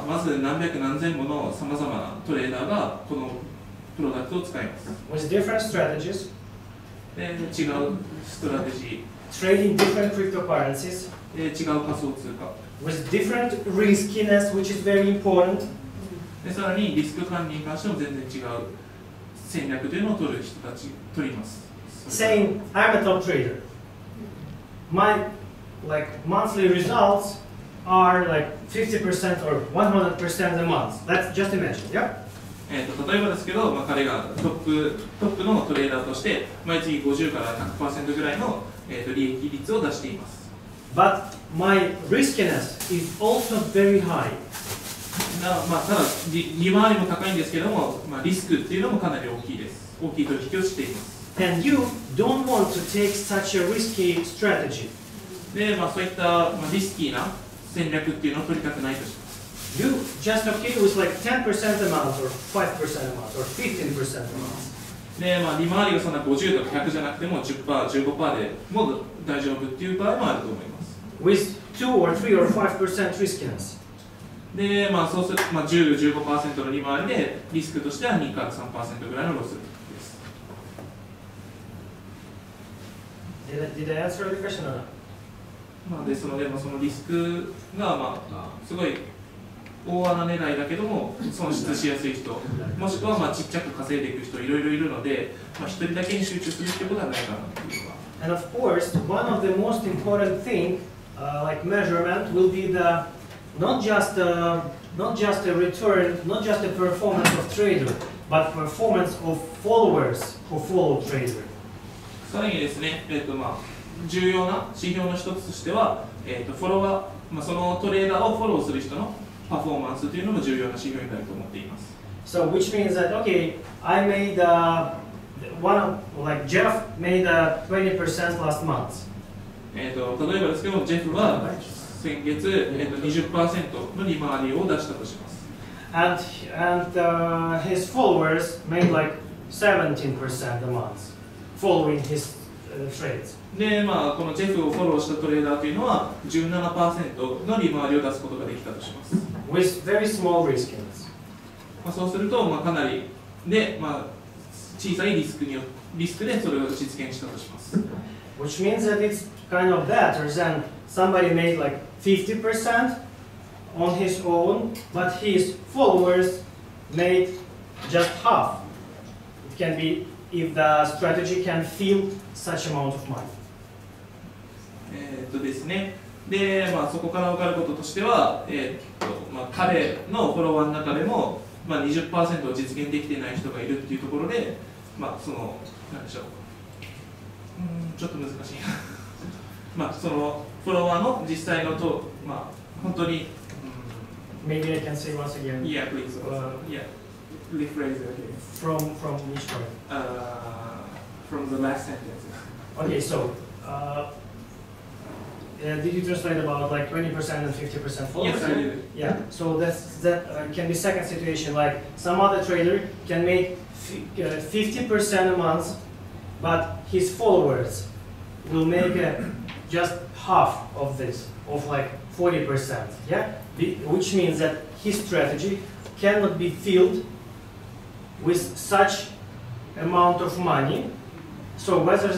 Speaker 2: まず何百何千ものさまざまなトレーダーがこのプロダクトを使います。
Speaker 1: With different strategies.
Speaker 2: で違うストラテジ
Speaker 1: Trading different cryptocurrencies.
Speaker 2: ー、で違う仮想通貨。
Speaker 1: With different riskiness, which is very important.
Speaker 2: でさらにリスク管理に関しても全然違う戦略というのを取る人たち取ります。
Speaker 1: Saying I'm a top trader. My monthly results are like 50% or 100% a month. Let's just imagine, yeah?
Speaker 2: 例えばですけど、彼がトップのトレーダーとして毎月50から 100% ぐらいの、利益率を出しています。
Speaker 1: But my riskiness is also very high.
Speaker 2: ただ利回りも高いんですけども、リスクっていうのもかなり大きいです。大きい取引をしています。
Speaker 1: And you don't want to take such a risky strategy.
Speaker 2: で、そういった、リスキーな戦略っていうのを取りたくないとします。
Speaker 1: You just okay with like 10% amount or 5% amount or 15% amount.
Speaker 2: で、利回りがそんな50とか100じゃなくても 10%、15% でも大丈夫っていう場合もあると思います。
Speaker 1: With 2 or 3 or 5% riskiness.
Speaker 2: で、そうすると、10、15% の利回りでリスクとしては2から 3% ぐらいのロスです。
Speaker 1: Did I answer the question or not?
Speaker 2: ですので、そのリスクが、すごい大穴狙いだけども損失しやすい人、もしくはちっちゃく稼いでいく人いろいろいるので、一人だけに集中するってことはないかなっていうのが。
Speaker 1: And of course, one of the most important thing, like measurement, will be the not just a return, not just the performance of trader, but performance of followers who follow trader.
Speaker 2: さらにですね、重要な指標の一つとしては、フォロワー、そのトレーダーをフォローする人のパフォーマンスというのも重要な指標になると思っています。
Speaker 1: So which means that okay, I made like Jeff made 20% last month.
Speaker 2: 例えばですけど、ジェフは先月、20% の利回りを出したとします。
Speaker 1: And his followers made like 17% a month, following his trades.
Speaker 2: で、このジェフをフォローしたトレーダーというのは 17% の利回りを出すことができたとします。
Speaker 1: With very small riskiness.
Speaker 2: そうすると、かなりで、小さいリスクでそれを実現したとします。
Speaker 1: Which means that it's kind of better than somebody made like 50% on his own, but his followers made just half. It can be if the strategy can fill such amount of money.
Speaker 2: ですね。で、そこから分かることとしては、彼のフォロワーの中でも、20% を実現できていない人がいるっていうところで、なんでしょう。ちょっと難しいな。そのフォロワーの実際の本当に。
Speaker 1: Maybe I can say once again.
Speaker 2: Yeah, please. Yeah, rephrase it again.
Speaker 1: From which part?
Speaker 2: From the last sentence.
Speaker 1: Okay, so did you translate about like 20% and 50% followers?
Speaker 2: Yes, I did.
Speaker 1: Yeah. So that can be second situation. Like some other trader can make 50% a month, but his followers will make just half of this, of like 40%. Yeah. Which means that his strategy cannot be filled with such amount of money. So whether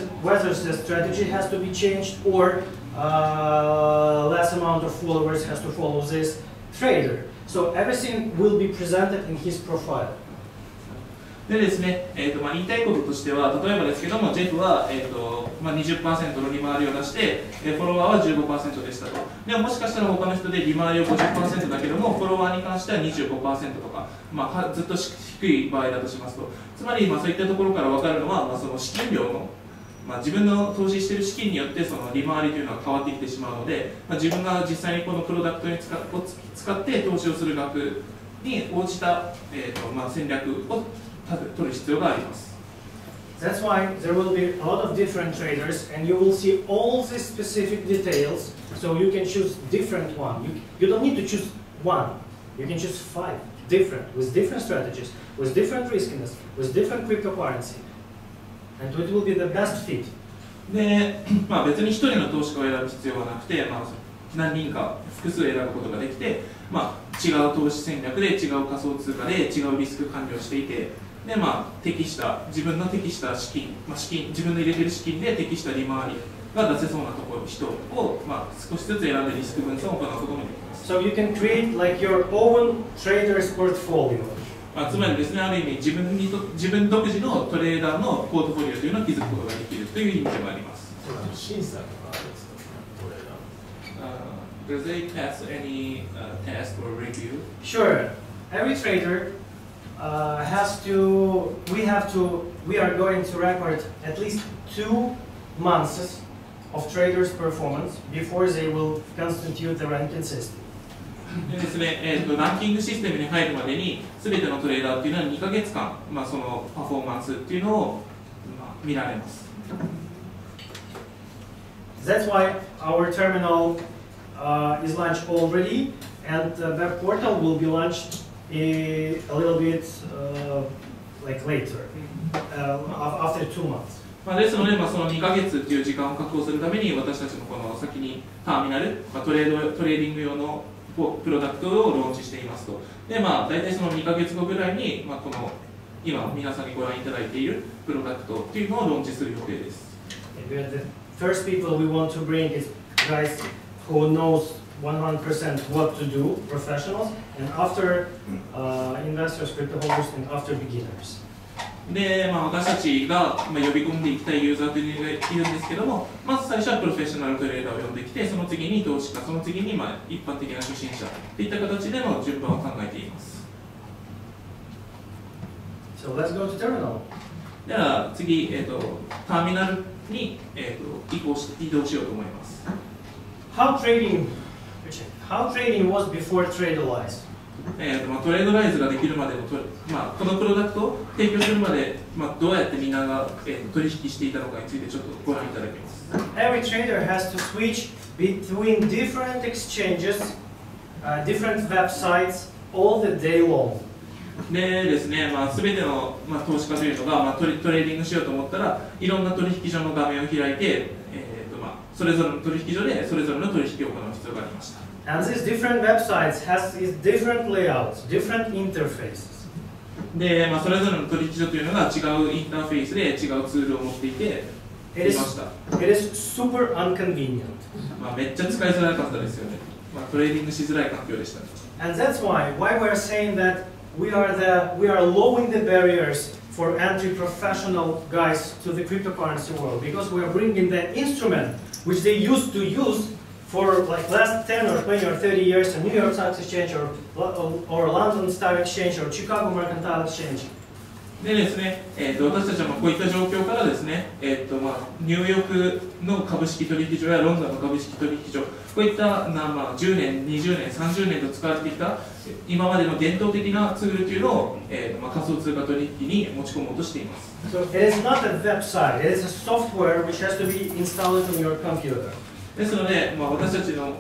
Speaker 1: the strategy has to be changed or less amount of followers has to follow this trader. So everything will be presented in his profile.
Speaker 2: でですね、言いたいこととしては、例えばですけども、ジェフは、20% の利回りを出して、フォロワーは 15% でしたと。でももしかしたら他の人で利回りを 50% だけども、フォロワーに関しては 25% とか、ずっと低い場合だとしますと、つまりそういったところから分かるのは、その資金量の、自分の投資している資金によってその利回りというのは変わってきてしまうので、自分が実際にこのプロダクトに使って投資をする額に応じた、戦略を取る必要があります。
Speaker 1: That's why there will be a lot of different traders, and you will see all the specific details. So you can choose different one. You don't need to choose one. You can choose 5 different with different strategies, with different riskiness, with different cryptocurrency, and it will be the best fit.
Speaker 2: で、別に1人の投資家を選ぶ必要はなくて、何人か複数選ぶことができて、違う投資戦略で違う仮想通貨で違うリスク管理をしていて、で自分の適した資金、自分の入れている資金で適した利回りが出せそうな人を、少しずつ選んでリスク分散を行うこともできます。
Speaker 1: So you can create like your own trader's portfolio.
Speaker 2: つまりですね、ある意味自分独自のトレーダーのポートフォリオというのを築くことができるという意味でもあります。
Speaker 4: 審査とかあるんですか、トレーダー。
Speaker 2: Does they pass any test or review?
Speaker 1: Sure. Every trader we are going to record at least 2 months of traders' performance before they will constitute the ranking system.
Speaker 2: でですね、ランキングシステムに入るまでに、すべてのトレーダーというのは2ヶ月間、そのパフォーマンスというのを、見られます。
Speaker 1: That's why our terminal is launched already, and the web portal will be launched a little bit like later, after 2 months.
Speaker 2: ですので、その2ヶ月という時間を確保するために、私たちもこの先にターミナル、トレーディング用のプロダクトをローンチしていますと。で、大体その2ヶ月後ぐらいに、この今皆さんにご覧いただいているプロダクトというのをローンチする予定です。
Speaker 1: The first people we want to bring is guys who knows 100% what to do, professionals, and after investors, crypto holders, and after beginners.
Speaker 2: で、私たちが呼び込んでいきたいユーザーというのがいるんですけども、まず最初はプロフェッショナルトレーダーを呼んできて、その次に投資家、その次に一般的な初心者といった形での順番を考えています。
Speaker 1: So let's go to terminal.
Speaker 2: では次、ターミナルに、移動しようと思います。
Speaker 1: How trading was before Tradelize?
Speaker 2: トレードライズができるまでのこのプロダクトを提供するまで、どうやってみんなが、取引していたのかについてちょっとご覧いただきます。
Speaker 1: Every trader has to switch between different exchanges, different websites all the day long.
Speaker 2: でですね、すべての、投資家というのが、トレーディングしようと思ったら、いろんな取引所の画面を開いて、それぞれの取引所でそれぞれの取引を行う必要がありました。
Speaker 1: And these different websites has these different layouts, different interfaces.
Speaker 2: で、それぞれの取引所というのが違うインターフェースで違うツールを持っていていました。
Speaker 1: It is super inconvenient.
Speaker 2: めっちゃ使いづらかったですよね。トレーディングしづらい環境でした。
Speaker 1: And that's why we're saying that we are lowering the barriers for entry professional guys to the cryptocurrency world, because we are bringing the instrument which they used to use for like last 10 or 20 or 30 years in New York Stock Exchange or London Stock Exchange or Chicago Mercantile Exchange.
Speaker 2: でですね、私たちはこういった状況からですね、ニューヨークの株式取引所やロンドンの株式取引所、こういった10年、20年、30年と使われてきた今までの伝統的なツールというのを、仮想通貨取引に持ち込もうとしています。
Speaker 1: So it is not a website, it is a software which has to be installed on your computer.
Speaker 2: ですので、私たちの、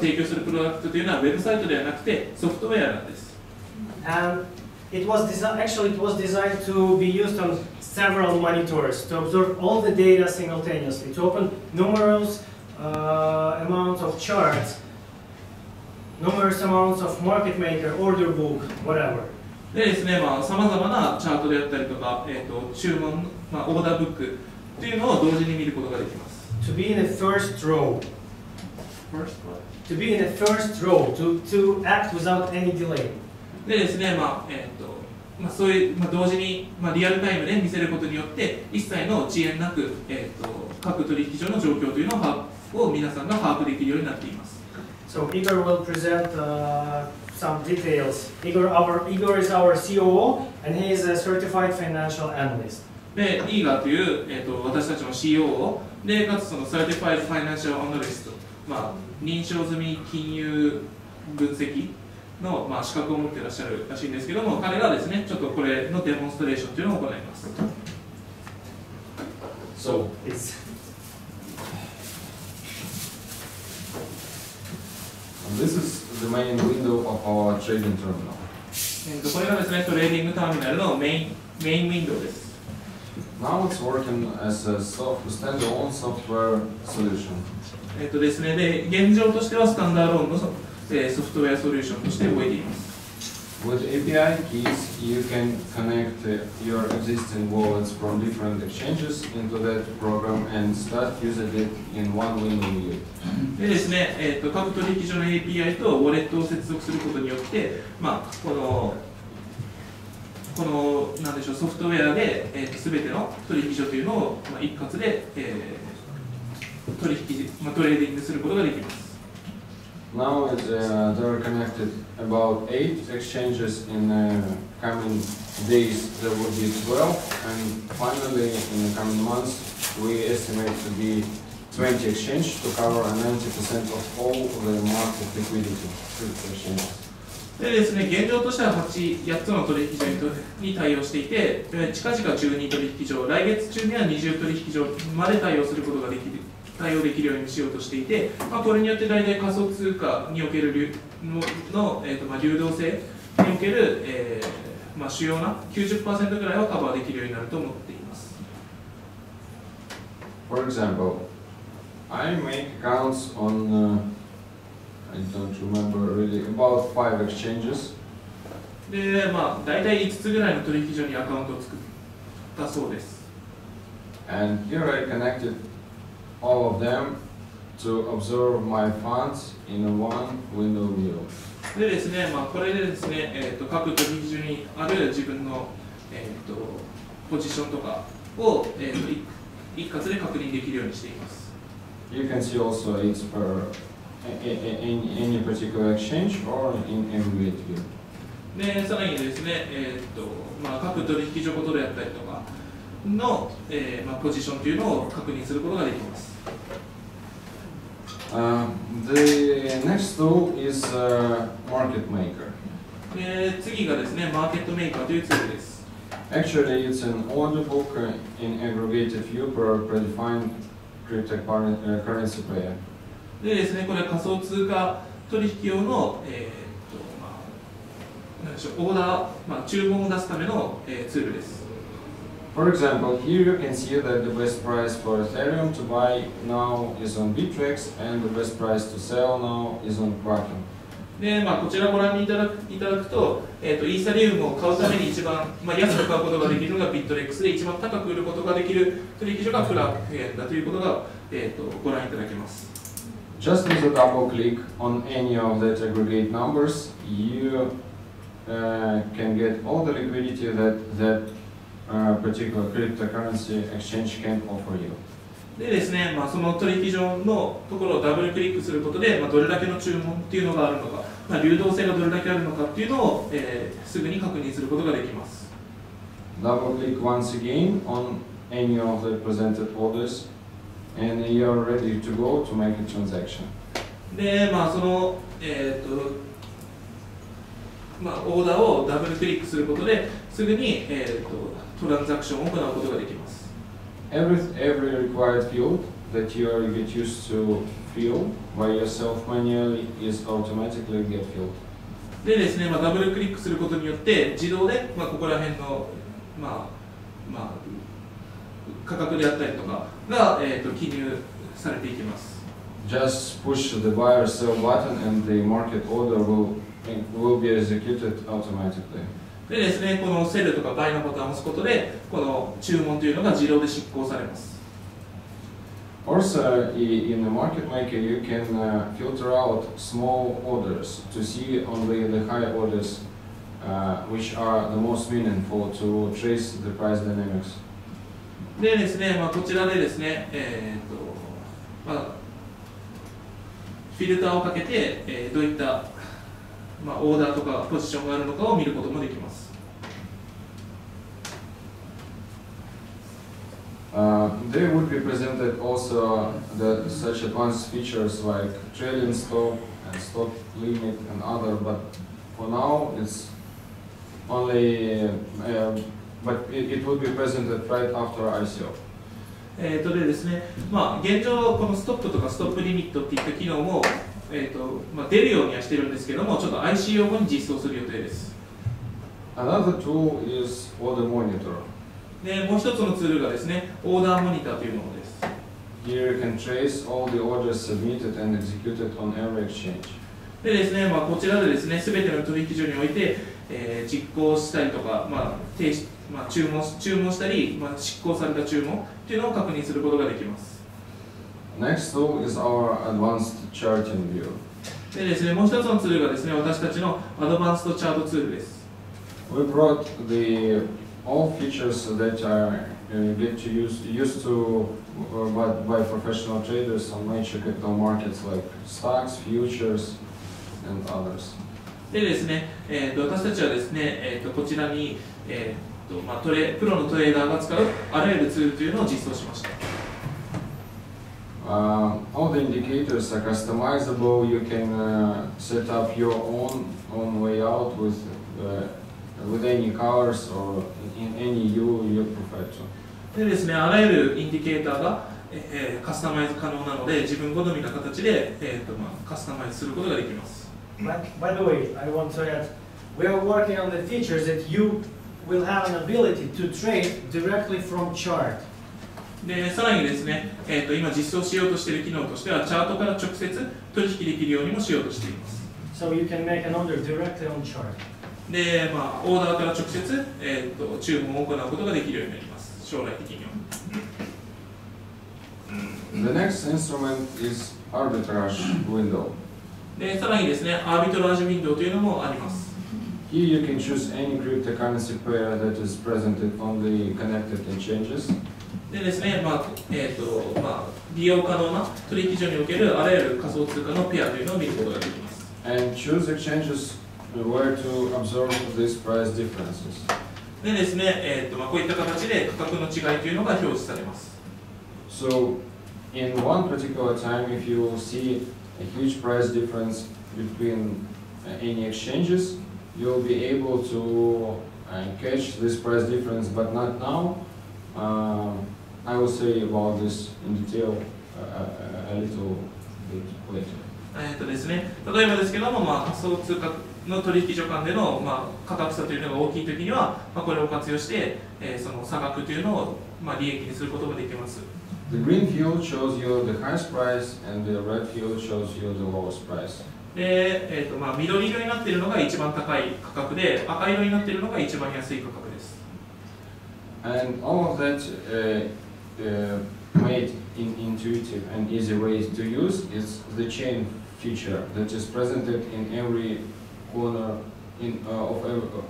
Speaker 2: 提供するプロダクトというのはウェブサイトではなくてソフトウェアなんです。
Speaker 1: And it was designed to be used on several monitors to absorb all the data simultaneously, to open numerous amounts of charts, numerous amounts of market maker, order book, whatever.
Speaker 2: でですね、さまざまなチャートであったりとか、注文、オーダーブックというのを同時に見ることができます。
Speaker 1: To be in the first row. To be in the first row, to act without any delay.
Speaker 2: でですね、そういう、同時に、リアルタイムで見せることによって一切の遅延なく、各取引所の状況というのを皆さんが把握できるようになっています。
Speaker 1: So Igor will present some details. Igor is our COO and he is a certified financial analyst.
Speaker 2: で、イーガーという、私たちの COO で、かつその Certified Financial Analyst、認証済み金融分析の、資格を持っていらっしゃるらしいんですけども、彼がですね、ちょっとこれのデモンストレーションというのを行います。
Speaker 1: So, please.
Speaker 6: This is the main window of our trading terminal.
Speaker 2: これがですね、トレーディングターミナルのメインウィンドウです。
Speaker 6: Now it's working as a standalone software solution.
Speaker 2: ですね、で、現状としてはスタンダードローンのソフトウェアソリューションとして動いています。
Speaker 6: With API keys, you can connect your existing wallets from different exchanges into that program and start using it in one window view.
Speaker 2: でですね、各取引所の API とウォレットを接続することによって、このなんでしょう、ソフトウェアで、全ての取引所というのを、一括で、トレーディングすることができます。
Speaker 6: Now there are connected about 8 exchanges in coming days. There will be 12, and finally in the coming months we estimate to be 20 exchanges to cover 90% of all the market liquidity exchanges.
Speaker 2: でですね、現状としては8つの取引所に対応していて、近々12取引所、来月中には20取引所まで対応することができる。対応できるようにしようとしていて、これによって大体仮想通貨における流動性における、主要な 90% ぐらいはカバーできるようになると思っています。
Speaker 6: For example, I make accounts on, I don't remember really, about 5 exchanges.
Speaker 2: で、大体5つぐらいの取引所にアカウントを作ったそうです。
Speaker 6: And here I connected all of them to observe my funds in one window view.
Speaker 2: でですね、これでですね、各取引所にある自分の、ポジションとかを、一括で確認できるようにしています。
Speaker 6: You can see also it's per any particular exchange or in aggregate view.
Speaker 2: で、さらにですね、各取引所ごとであったりとかの、ポジションというのを確認することができます。
Speaker 6: The next tool is Market Maker.
Speaker 2: で、次がですね、マーケットメーカーというツールです。
Speaker 6: Actually, it's an order book in aggregated view per predefined cryptocurrency pair.
Speaker 2: でですね、これは仮想通貨取引用の、なんでしょう、オーダー、注文を出すための、ツールです。
Speaker 6: For example, here you can see that the best price for Ethereum to buy now is on Bittrex and the best price to sell now is on Kraken.
Speaker 2: で、こちらご覧いただくと、イーサリウムを買うために一番、安く買うことができるのがビットレックスで、一番高く売ることができる取引所がクラーク円だということが、ご覧いただけます。
Speaker 6: Just with a double click on any of that aggregate numbers, you can get all the liquidity that particular cryptocurrency exchange can offer you.
Speaker 2: でですね、その取引所のところをダブルクリックすることで、どれだけの注文っていうのがあるのか、流動性がどれだけあるのかっていうのを、すぐに確認することができます。
Speaker 6: Double click once again on any of the presented orders, and you are ready to go to make a transaction.
Speaker 2: で、その、オーダーをダブルクリックすることですぐに、トランザクションを行うことができます。
Speaker 6: Every required field that you get used to fill by yourself manually is automatically get filled.
Speaker 2: でですね、ダブルクリックすることによって自動で、ここら辺の、価格であったりとかが、記入されていきます。
Speaker 6: Just push the buy or sell button and the market order will be executed automatically.
Speaker 2: でですね、このセルとかバイのボタンを押すことで、この注文というのが自動で執行されます。
Speaker 6: Also, in the market maker, you can filter out small orders to see only the high orders which are the most meaningful to trace the price dynamics.
Speaker 2: でですね、こちらでですね、フィルターをかけて、どういった、オーダーとかポジションがあるのかを見ることもできます。
Speaker 6: They would be presented also such advanced features like trailing stop and stop limit and other, but for now it's only, but it would be presented right after ICO.
Speaker 2: でですね、現状このストップとかストップリミットっていった機能も、出るようにはしてるんですけども、ちょっと ICO 後に実装する予定です。
Speaker 6: Another tool is order monitor.
Speaker 2: でもう一つのツールがですね、オーダーモニターというものです。
Speaker 6: Here you can trace all the orders submitted and executed on every exchange.
Speaker 2: でですね、こちらでですね、すべての取引所において、実行したりとか、注文したり、執行された注文というのを確認することができます。
Speaker 6: Next tool is our advanced charting view.
Speaker 2: でですね、もう一つのツールがですね、私たちのアドバンストチャートツールです。
Speaker 6: We brought all features that are used to by professional traders on major capital markets like stocks, futures, and others.
Speaker 2: でですね、私たちはですね、こちらに、プロのトレーダーが使うあらゆるツールというのを実装しました。
Speaker 6: All the indicators are customizable. You can set up your own way out with any colors or in any hue you prefer to.
Speaker 2: でですね、あらゆるインディケーターが、カスタマイズ可能なので、自分好みな形で、カスタマイズすることができます。
Speaker 1: By the way, I want to add, we are working on the features that you will have an ability to trade directly from chart.
Speaker 2: でさらにですね、今実装しようとしている機能としては、チャートから直接取引できるようにもしようとしています。
Speaker 1: So you can make an order directly on chart.
Speaker 2: で、オーダーから直接、注文を行うことができるようになります。将来的には。
Speaker 6: The next instrument is arbitrage window.
Speaker 2: でさらにですね、アービトラージュウィンドウというのもあります。
Speaker 6: Here you can choose any cryptocurrency pair that is presented on the connected exchanges.
Speaker 2: でですね、利用可能な取引所におけるあらゆる仮想通貨のペアというのを見ることができます。
Speaker 6: And choose exchanges where to observe these price differences.
Speaker 2: でですね、こういった形で価格の違いというのが表示されます。
Speaker 6: So, in one particular time, if you see a huge price difference between any exchanges, you'll be able to catch this price difference, but not now. I will say about this in detail a little bit later.
Speaker 2: ですね、例えばですけども、仮想通貨の取引所間での、価格差というのが大きいときには、これを活用して、その差額というのを、利益にすることができます。
Speaker 6: The green field shows you the highest price, and the red field shows you the lowest price.
Speaker 2: で、緑色になっているのが一番高い価格で、赤色になっているのが一番安い価格です。
Speaker 6: And all of that made intuitive and easy way to use is the chain feature that is presented in every corner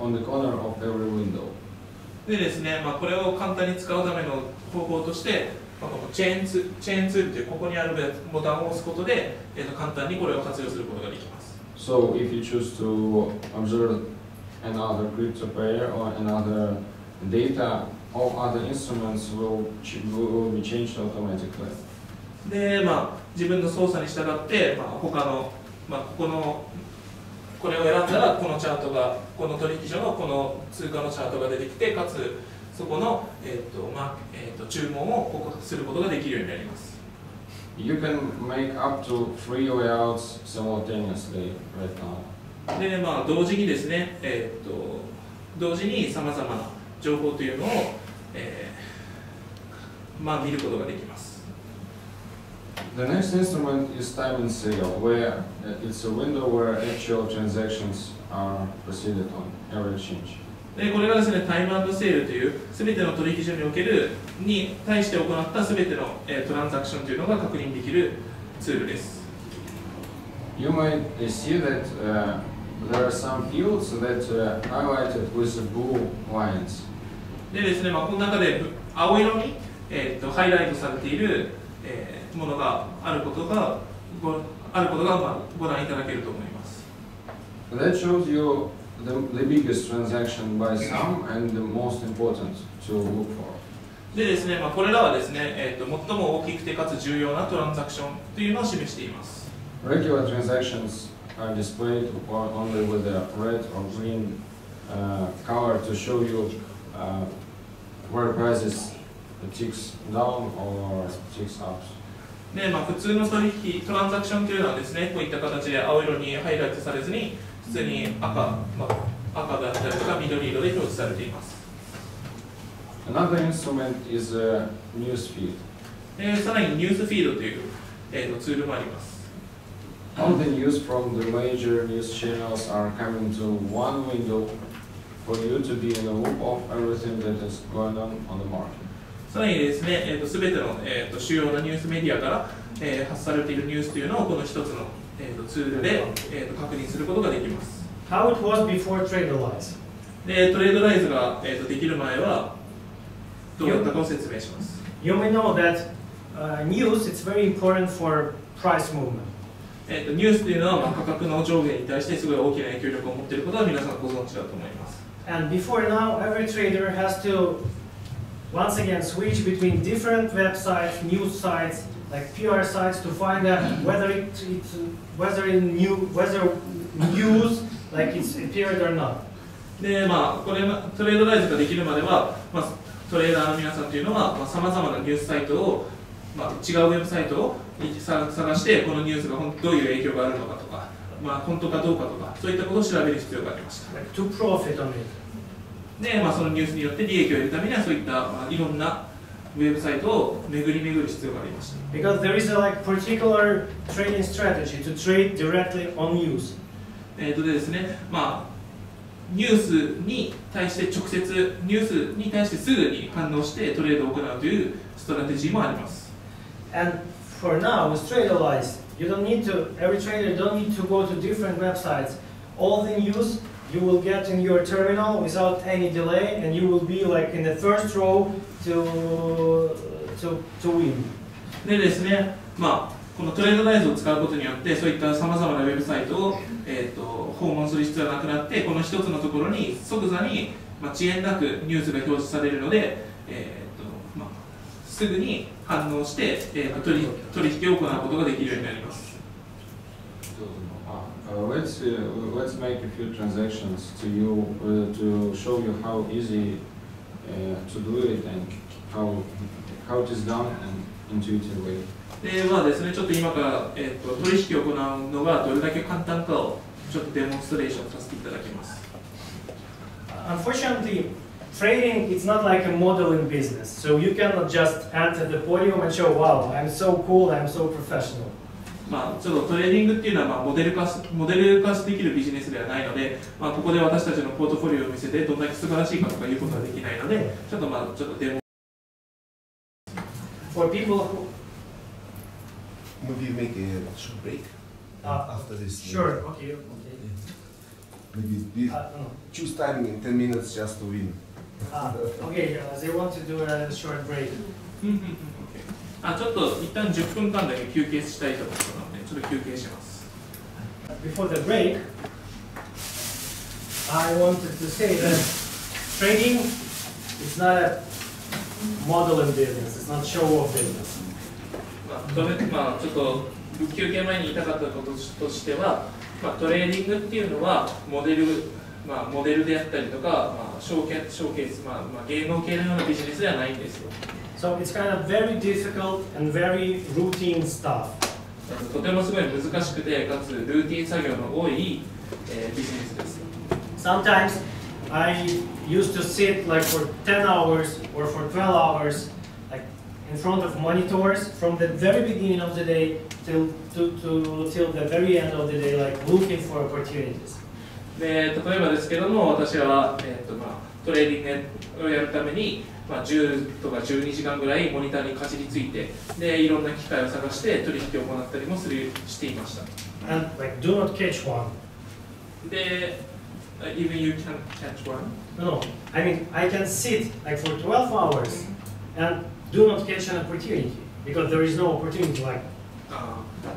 Speaker 6: on the corner of every window.
Speaker 2: でですね、これを簡単に使うための方法として、このチェーンツールというここにあるボタンを押すことで、簡単にこれを活用することができます。
Speaker 6: So if you choose to observe another crypto pair or another data, all other instruments will be changed automatically.
Speaker 2: で、自分の操作に従って、他の、これを選んだらこのチャートが、この取引所のこの通貨のチャートが出てきて、かつそこの、注文をすることができるようになります。
Speaker 6: You can make up to 3 layouts simultaneously right now.
Speaker 2: で、同時にですね、同時にさまざまな情報というのを、見ることができます。
Speaker 6: The next instrument is time and sale, where it's a window where actual transactions are proceeded on every exchange.
Speaker 2: でこれがですね、タイム&セールというすべての取引所におけるに対して行ったすべての、トランザクションというのが確認できるツールです。
Speaker 6: You might see that there are some fields that highlighted with the blue lines.
Speaker 2: でですね、この中で青色に、ハイライトされている、ものがあることがご覧いただけると思います。
Speaker 6: That shows you the biggest transaction by sum and the most important to look for.
Speaker 2: でですね、これらはですね、最も大きくてかつ重要なトランザクションというのを示しています。
Speaker 6: Regular transactions are displayed only with a red or green color to show you where prices ticks down or ticks up.
Speaker 2: で普通の取引、トランザクションというのはですね、こういった形で青色にハイライトされずに、普通に赤だったりとか緑色で表示されています。
Speaker 6: Another instrument is a news feed.
Speaker 2: さらにニュースフィードという、ツールもあります。
Speaker 6: All the news from the major news channels are coming to one window for you to be in the loop of everything that is going on the market.
Speaker 2: さらにですね、すべての、主要なニュースメディアから、発されているニュースというのをこの一つの、ツールで、確認することができます。
Speaker 1: How it was before Tradelize?
Speaker 2: でトレードライズが、できる前はどうだったかを説明します。
Speaker 1: You may know that news is very important for price movement.
Speaker 2: ニュースというのは、価格の上下に対してすごい大きな影響力を持っていることは皆さんご存知だと思います。
Speaker 1: And before now, every trader has to once again switch between different websites, news sites, like PR sites, to find out whether news like it's appeared or not.
Speaker 2: でこれトレードライズができるまでは、トレーダーの皆さんというのはさまざまなニュースサイトを、違うウェブサイトを探してこのニュースがどういう影響があるのかとか、本当かどうかとかそういったことを調べる必要がありました。
Speaker 1: Like to profit on it.
Speaker 2: でそのニュースによって利益を得るためにはそういった、いろんなウェブサイトを巡る必要がありました。
Speaker 1: Because there is a particular trading strategy to trade directly on news.
Speaker 2: でですね、ニュースに対して直接ニュースに対してすぐに反応してトレードを行うというストラテジーもあります。
Speaker 1: And for now, with Tradelize, every trader don't need to go to different websites. All the news you will get in your terminal without any delay, and you will be like in the first row to win.
Speaker 2: でですね、このトレードライズを使うことによってそういったさまざまなウェブサイトを、訪問する必要がなくなってこの一つのところに即座に、遅延なくニュースが表示されるので、すぐに反応して、取引を行うことができるようになります。
Speaker 6: Let's make a few transactions to show you how easy to do it and how it is done intuitively.
Speaker 2: でですね、ちょっと今から、取引を行うのがどれだけ簡単かをちょっとデモンストレーションさせていただきます。
Speaker 1: Unfortunately, trading is not like a model in business, so you cannot just enter the podium and show, "Wow, I'm so cool, I'm so professional."
Speaker 2: ちょっとトレーディングっていうのは、モデル化できるビジネスではないので、ここで私たちのポートフォリオを見せてどんだけ素晴らしいかとかいうことはできないので、ちょっとデモ。
Speaker 1: For people who
Speaker 7: maybe make a short break after this.
Speaker 1: Sure. Okay.
Speaker 7: Maybe choose time in 10 minutes just to win.
Speaker 1: Okay. They want to do a short break.
Speaker 2: ちょっと一旦10分間だけ休憩したいと思うので、ちょっと休憩します。
Speaker 1: Before the break, I wanted to say that trading is not a model in business. It's not show-off business.
Speaker 2: ちょっと休憩前に言いたかったこととしては、トレーディングっていうのはモデルであったりとか、ショーケース、芸能系のようなビジネスではないんですよ。
Speaker 1: So it's kind of very difficult and very routine stuff.
Speaker 2: とてもすごい難しくて、かつルーティン作業の多い、ビジネスです。
Speaker 1: Sometimes I used to sit like for 10 hours or for 12 hours like in front of monitors from the very beginning of the day till the very end of the day, like looking for opportunities.
Speaker 2: で例えばですけども、私は、トレーディングをやるために、10とか12時間ぐらいモニターにかじりついて、でいろんな機会を探して取引を行ったりもしていました。
Speaker 1: And like do not catch one.
Speaker 2: で、even you can catch one.
Speaker 1: No, I mean, I can sit like for 12 hours and do not catch an opportunity because there is no opportunity like.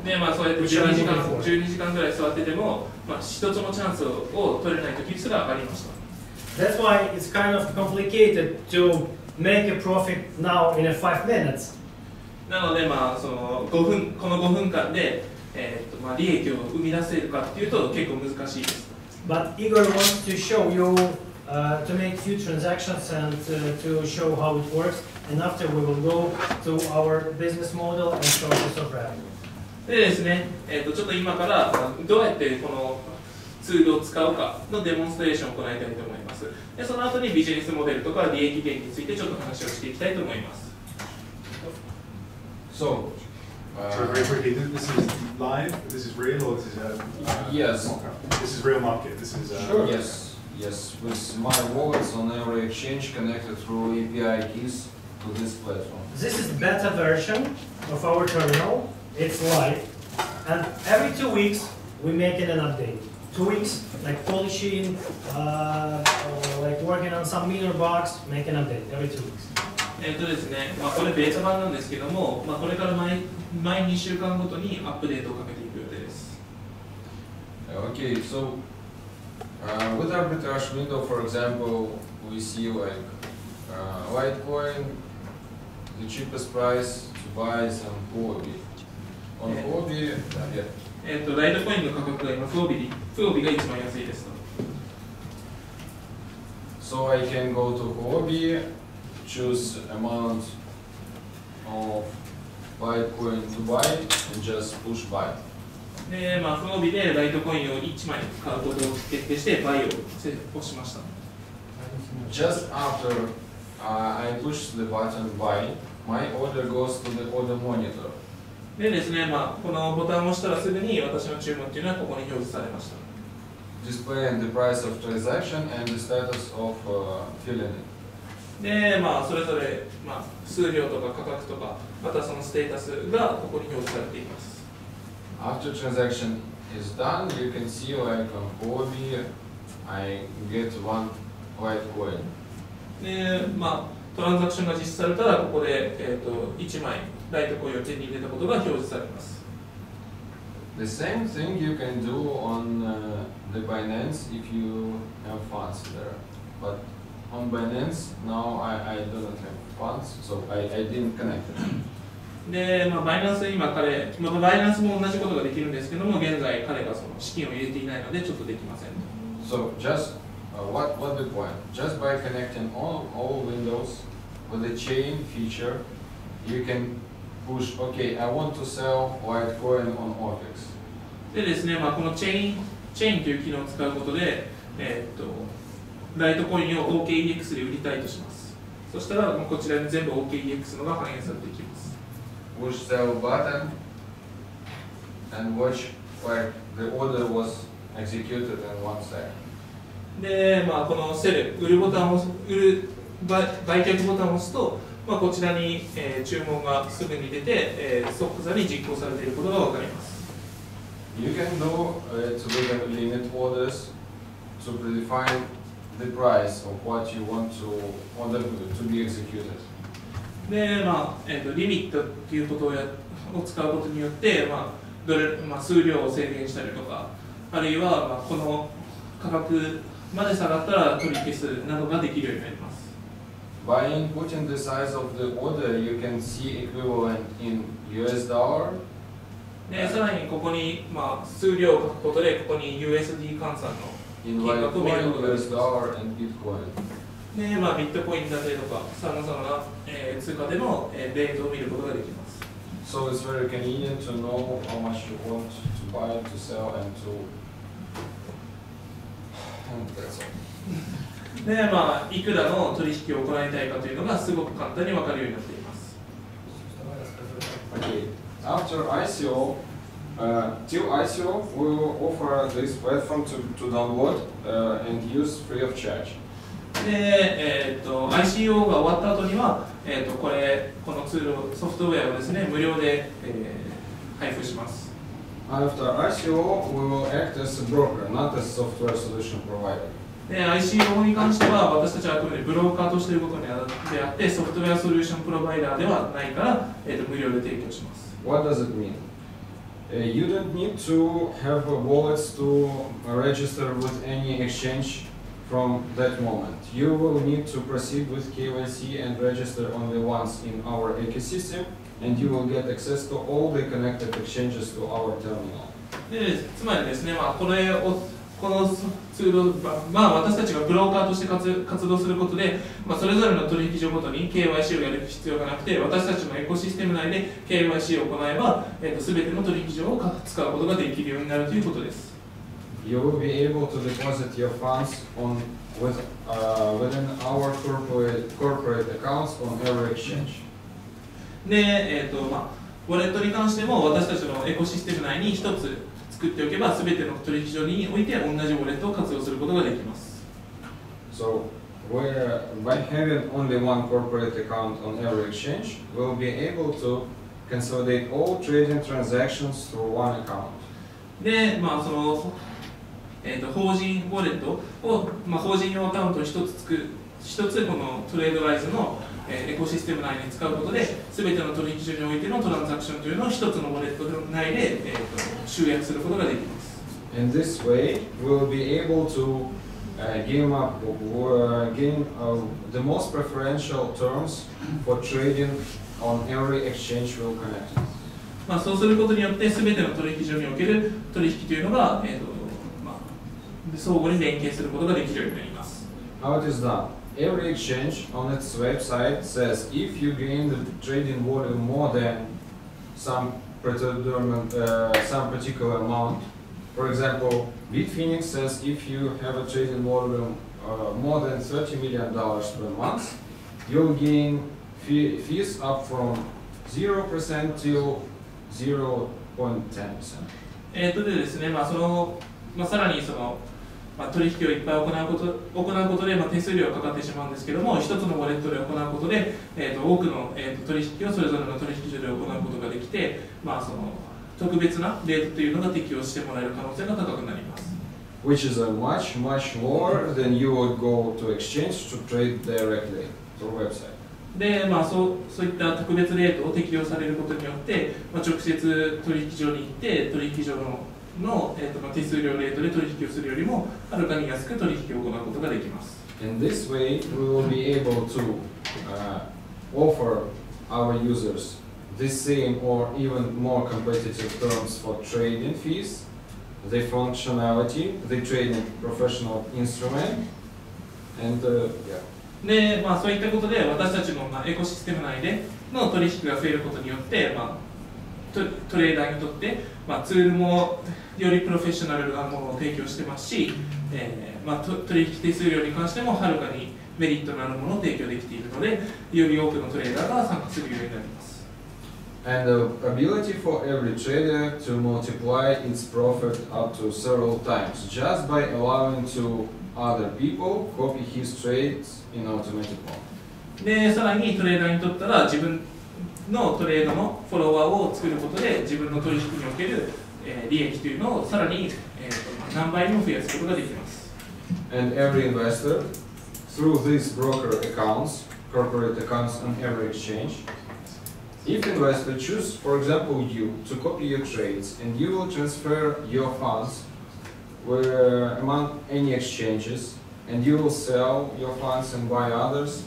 Speaker 2: で、まあそうやって12時間ぐらい座ってても、まあ一つもチャンスを取れない時すらありました。
Speaker 1: That's why it's kind of complicated to make a profit now in 5 minutes.
Speaker 2: なので、まあそのこの5分間で、まあ利益を生み出せるかっていうと結構難しいです。
Speaker 1: But Igor wants to show you to make few transactions and to show how it works. And after we will go to our business model and sources of revenue.
Speaker 2: でですね、ちょっと今からどうやってこのツールを使うかのデモンストレーションを行いたいと思います。で、その後にビジネスモデルとか利益源についてちょっと話をしていきたいと思います。
Speaker 3: So, very quickly, this is live. This is real, or this is
Speaker 6: yes.
Speaker 3: This is real market. This is
Speaker 6: sure. Yes, yes. With my wallets on every exchange connected through API keys to this platform.
Speaker 1: This is the beta version of our terminal. It's live, and every 2 weeks we make it an update. 2 weeks, like polishing, like working on some meter box, make an update every 2 weeks.
Speaker 2: ですね、まあこれベータ版なんですけども、まあこれから毎2週間ごとにアップデートをかけていく予定です。
Speaker 6: Okay, so with arbitrage window, for example, we see like Litecoin, the cheapest price to buy is on iabe. On iabe, yeah.
Speaker 2: ライトコインの価格が今iabeが一番安いですと。
Speaker 6: So I can go to iabe, choose amount of Litecoin to buy, and just push buy.
Speaker 2: で、まあiabeでライトコインを1枚買うことを決定してバイを押しました。
Speaker 6: Just after I push the button buy, my order goes to the order monitor.
Speaker 2: でですね、まあこのボタンを押したらすぐに私の注文っていうのはここに表示されました。
Speaker 6: Displaying the price of transaction and the status of filling it.
Speaker 2: で、まあそれぞれ、まあ、数量とか価格とか、またそのステータスがここに表示されています。
Speaker 6: After transaction is done, you can see like on iabe, I get one Litecoin.
Speaker 2: で、まあトランザクションが実施されたらここで1枚ライトコインを手に入れたことが表示されます。
Speaker 6: The same thing you can do on the Binance if you have funds there, but on Binance now I do not have funds, so I didn't connect it.
Speaker 2: で、まあ、バイナンス今バイナンスも同じことができるんですけども、現在彼がその資金を入れていないのでちょっとできませんと。
Speaker 6: So just what the point? Just by connecting all windows with the chain feature, you can push. Okay, I want to sell Litecoin on OPEX.
Speaker 2: でですね、まあこのチェーンという機能を使うことで、ライトコインを OKEX で売りたいとします。そしたらこちらに全部 OKEX のが反映されていきます。
Speaker 6: Push sell button and watch where the order was executed in 1 second.
Speaker 2: で、まあこのセル売るボタンを売却ボタンを押すと、まあこちらに、注文がすぐに出て、即座に実行されていることがわかります。
Speaker 6: You can do to do the limit orders to predefine the price of what you want to order to be executed.
Speaker 2: で、まあリミットっていうことを使うことによって、まあ数量を制限したりとか、あるいはまあこの価格まで下がったら取り消すなどができるようになります。
Speaker 6: By inputting the size of the order, you can see equivalent in US dollar.
Speaker 2: で、さらにここに、まあ、数量を書くことで、ここに USD 換算の金額を見ることができます。で、まあ、ビットコインだったりとか、さまざまな、通貨での、レートを見ることができます。
Speaker 6: So it's very convenient to know how much you want to buy, to sell, and that's all.
Speaker 2: で、まあ、いくらの取引を行いたいかというのがすごく簡単に分かるようになっています。
Speaker 6: Okay. After ICO, till ICO, we will offer this platform to download and use free of charge.
Speaker 2: で、ICO が終わった後には、このツールソフトウェアをですね無料で、配布します。
Speaker 6: After ICO, we will act as a broker, not as a software solution provider.
Speaker 2: で ICO に関しては私たちはあくまでブローカーとしていることであってソフトウェアソリューションプロバイダーではないから、無料で提供します。
Speaker 6: What does it mean? You don't need to have wallets to register with any exchange from that moment. You will need to proceed with KYC and register only once in our ecosystem, and you will get access to all the connected exchanges to our terminal.
Speaker 2: でつまりですね、このツールを、私たちがブローカーとして活動することで、それぞれの取引所ごとに KYC をやる必要がなくて、私たちのエコシステム内で KYC を行えば、全ての取引所を使うことができるようになるということです。
Speaker 6: You will be able to deposit your funds within our corporate accounts on every exchange.
Speaker 2: で、ウォレットに関しても私たちのエコシステム内に一つ作っておけば、すべての取引所において同じウォレットを活用することができます。
Speaker 6: So, by having only one corporate account on every exchange, we'll be able to consolidate all trading transactions through one account.
Speaker 2: で、法人ウォレットを、法人用アカウントを一つこのトレードライズのエコシステム内に使うことで、すべての取引所においてのトランザクションというのを一つのウォレット内で、集約することができます。
Speaker 6: In this way, we'll be able to gain the most preferential terms for trading on every exchange we'll connect.
Speaker 2: そうすることによって、すべての取引所における取引というのが、相互に連携することができるようになります。
Speaker 6: How it is done? Every exchange on its website says if you gain the trading volume more than some particular amount. For example, Bitfinex says if you have a trading volume more than $30 million per month, you'll gain fees up from 0% till 0.10%.
Speaker 2: でですね、さらに取引をいっぱい行うことで、手数料がかかってしまうんですけども、一つのウォレットで行うことで、多くの、取引をそれぞれの取引所で行うことができて、特別なレートというのが適用してもらえる可能性が高くなります。
Speaker 6: Which is much lower than you would go to exchange to trade directly through website.
Speaker 2: で、そういった特別レートを適用されることによって、直接取引所に行って取引所の手数料レートで取引をするよりもはるかに安く取引を行うことができます。
Speaker 6: In this way, we will be able to offer our users the same or even more competitive terms for trading fees, the functionality, the trading professional instrument, and yeah.
Speaker 2: で、そういったことで私たちのエコシステム内での取引が増えることによって、トレーダーにとって、ツールもよりプロフェッショナルなものを提供してますし、取引手数料に関してもはるかにメリットのあるものを提供できているので、より多くのトレーダーが参加するようになります。
Speaker 6: And the ability for every trader to multiply its profit up to several times just by allowing to other people copy his trades in automatic mode.
Speaker 2: で、さらにトレーダーにとったら自分のトレードのフォロワーを作ることで自分の取引における利益というのをさらに何倍にも増やすことができます。
Speaker 6: And every investor, through these broker accounts, corporate accounts on every exchange, if investor choose, for example, you to copy your trades and you will transfer your funds among any exchanges and you will sell your funds and buy others,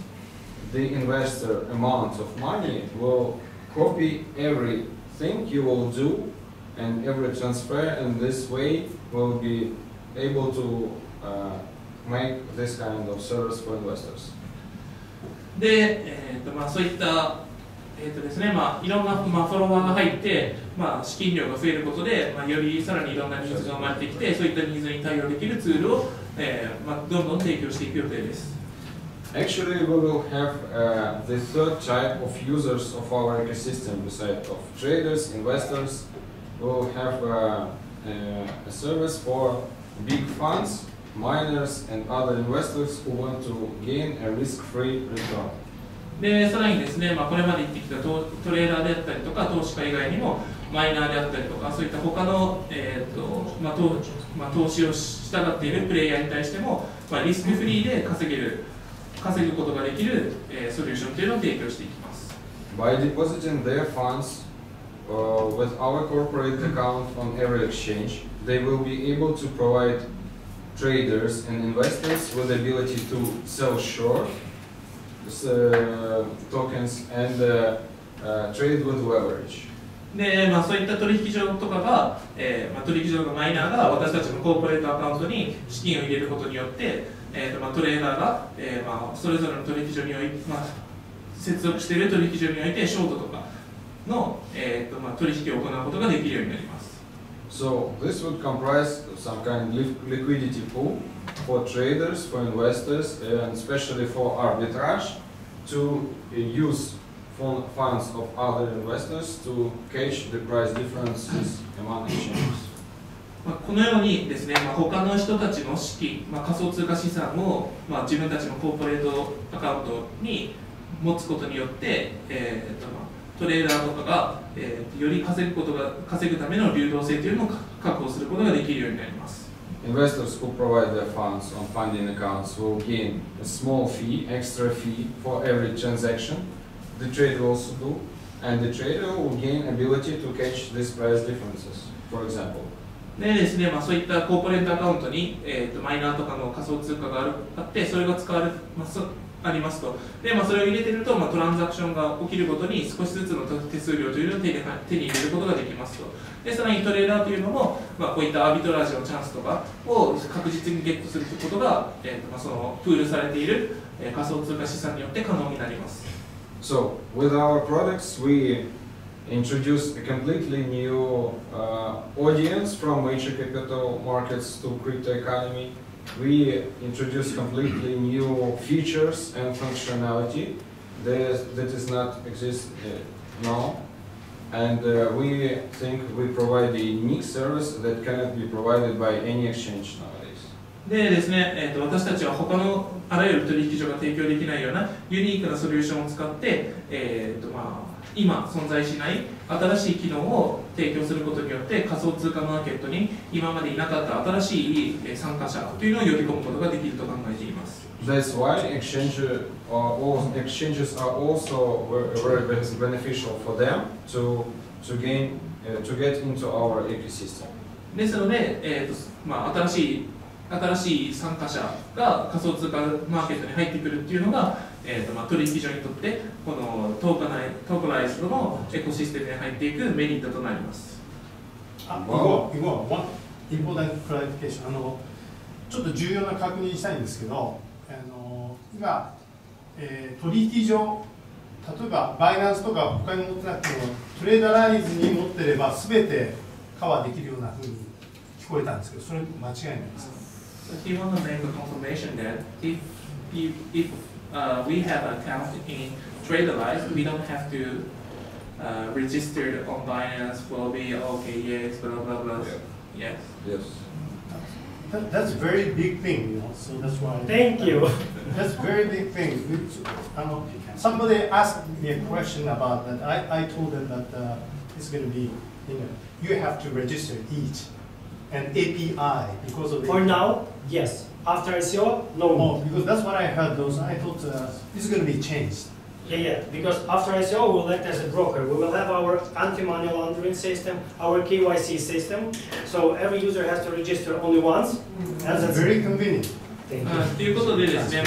Speaker 6: the investor amount of money will copy everything you will do and every transfer, and this way will be able to make this kind of service for investors.
Speaker 2: で、そういったですね、いろんな、フォロワーが入って、資金量が増えることで、よりさらにいろんなニーズが生まれてきて、そういったニーズに対応できるツールを、どんどん提供していく予定です。
Speaker 6: Actually, we will have the third type of users of our ecosystem, besides of traders, investors. We will have a service for big funds, miners, and other investors who want to gain a risk-free return.
Speaker 2: でさらにですね、これまで言ってきたトレーダーであったりとか投資家以外にもマイナーであったりとか、そういった他の、投資を従っているプレイヤーに対しても、リスクフリーで稼ぐことができる、ソリューションというのを提供していきます。
Speaker 6: By depositing their funds with our corporate account on every exchange, they will be able to provide traders and investors with the ability to sell short tokens and trade with leverage.
Speaker 2: でそういった取引所とかが、取引所のマイナーが私たちのコーポレートアカウントに資金を入れることによって、トレーダーが、それぞれの取引所において、接続している取引所においてショートとかの、取引を行うことができるようになります。
Speaker 6: So this would comprise some kind of liquidity pool for traders, for investors, and especially for arbitrage to use funds of other investors to catch the price differences among exchanges.
Speaker 2: このようにですね、他の人たちの資金、仮想通貨資産を、自分たちのコーポレートアカウントに持つことによって、トレーダーとかが、より稼ぐための流動性というのを確保することができるようになります。
Speaker 6: Investors who provide their funds on funding accounts will gain a small fee, extra fee for every transaction. The trader will also do, and the trader will gain ability to catch these price differences, for example.
Speaker 2: でですね、そういったコーポレートアカウントに、マイナーとかの仮想通貨があって、それが使われありますと。で、それを入れてると、トランザクションが起きるごとに少しずつの手数料というのを手に入れることができますと。で、さらにトレーダーというのも、こういったアービトラージのチャンスとかを確実にゲットすることが、そのプールされている仮想通貨資産によって可能になります。
Speaker 6: So, with our products, we introduce a completely new audience from venture capital markets to crypto economy. We introduce completely new features and functionality that does not exist now. And we think we provide a unique service that cannot be provided by any exchange nowadays.
Speaker 2: でですね、私たちは他のあらゆる取引所が提供できないようなユニークなソリューションを使って、今存在しない新しい機能を提供することによって仮想通貨マーケットに今までいなかった新しい参加者というのを呼び込むことができると考えています。
Speaker 6: That's why exchanges are also very beneficial for them to get into our ecosystem.
Speaker 2: ですので、新しい参加者が仮想通貨マーケットに入ってくるっていうのが、取引所にとってこのトークライズのエコシステムに入っていくメリットとなります。
Speaker 4: one important clarification。ちょっと重要な確認したいんですけど、今、取引所、例えばバイナンスとか他に持ってなくてもトレードライズに持ってれば全てカバーできるようなふうに聞こえたんですけど、それ間違いないですか？
Speaker 2: So he want to make a confirmation that if we have an account in Tradelize, we don't have to register on Binance, Huobi, okay, yes, blah blah blah. Yes.
Speaker 6: Yes.
Speaker 4: That's a very big thing, so that's why.
Speaker 1: Thank you.
Speaker 4: That's a very big thing. Somebody asked me a question about that. I told them that it's going to be, you have to register each. An API because of the
Speaker 1: For now, yes. After ICO, no.
Speaker 4: Oh, because that's what I heard. I thought this is going to be changed.
Speaker 1: Yeah. Because after ICO, we'll act as a broker. We will have our anti-money laundering system, our KYC system. So every user has to register only once.
Speaker 4: That's very convenient.
Speaker 2: ということでですね、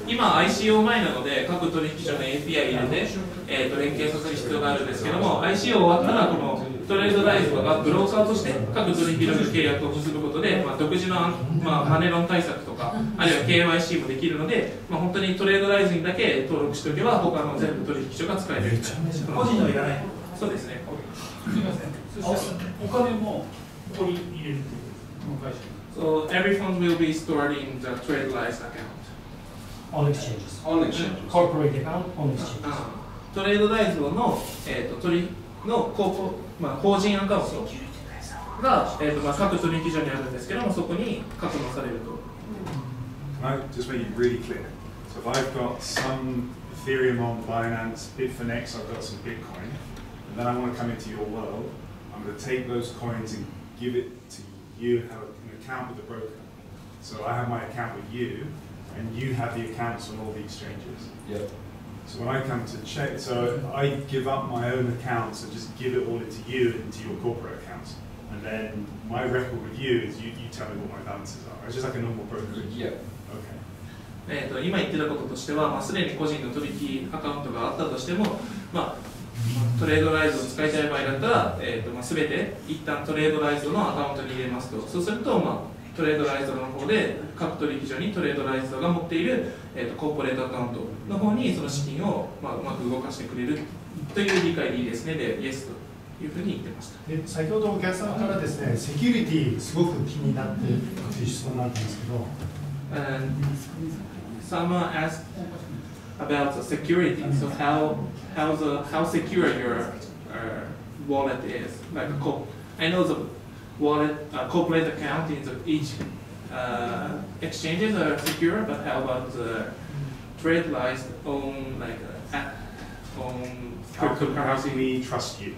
Speaker 2: 今 ICO 前なので各取引所の API 入れて、連携させる必要があるんですけども、 ICO 終わったらこのトレードライズがブローカーとして各取引所と契約を結ぶことで、独自の、マネロン対策とかあるいは KYC もできるので、本当にトレードライズにだけ登録しておけば他の全部取引所が使えるようになります。
Speaker 8: 個人のいらない。
Speaker 2: そうですね。
Speaker 8: すみません。お金もここに入れるというこの会社。
Speaker 2: So every fund will be stored in the Tradelize account.
Speaker 1: On exchanges.
Speaker 6: On exchanges.
Speaker 1: Corporate account on exchanges.
Speaker 2: トレードライズの法人アカウントが、各取引所にあるんですけども、そこに格納されると。
Speaker 3: Can I just make it really clear? So if I've got some Ethereum on Binance, Bitfinex, I've got some Bitcoin, and then I want to come into your world, I'm going to take those coins and give it to you and have an account with the broker. So I have my account with you, and you have the accounts on all the exchanges.
Speaker 6: Yep.
Speaker 3: So when I come to check, so I give up my own accounts and just give it all into you and into your corporate accounts. And then my record with you is you tell me what my balances are. It's just like a normal brokerage.
Speaker 6: Yeah.
Speaker 3: Okay.
Speaker 2: 今言ってたこととしては、すでに個人の取引アカウントがあったとしても、トレードライズを使いたい場合だったら、全て一旦トレードライズのアカウントに入れますと、そうすると、トレードライズの方で各取引所にトレードライズが持っている、コーポレートアカウントの方にその資金を、うまく動かしてくれるという理解でいいですね。で、イエスというふうに言ってました。
Speaker 9: で、先ほどお客さんからですね、セキュリティすごく気になっているという質問なんですけど。
Speaker 2: Someone asked about the security. So how secure your wallet is? Like I know the wallet corporate account in each exchanges are secure, but how about the Tradelize own
Speaker 3: How can we trust you?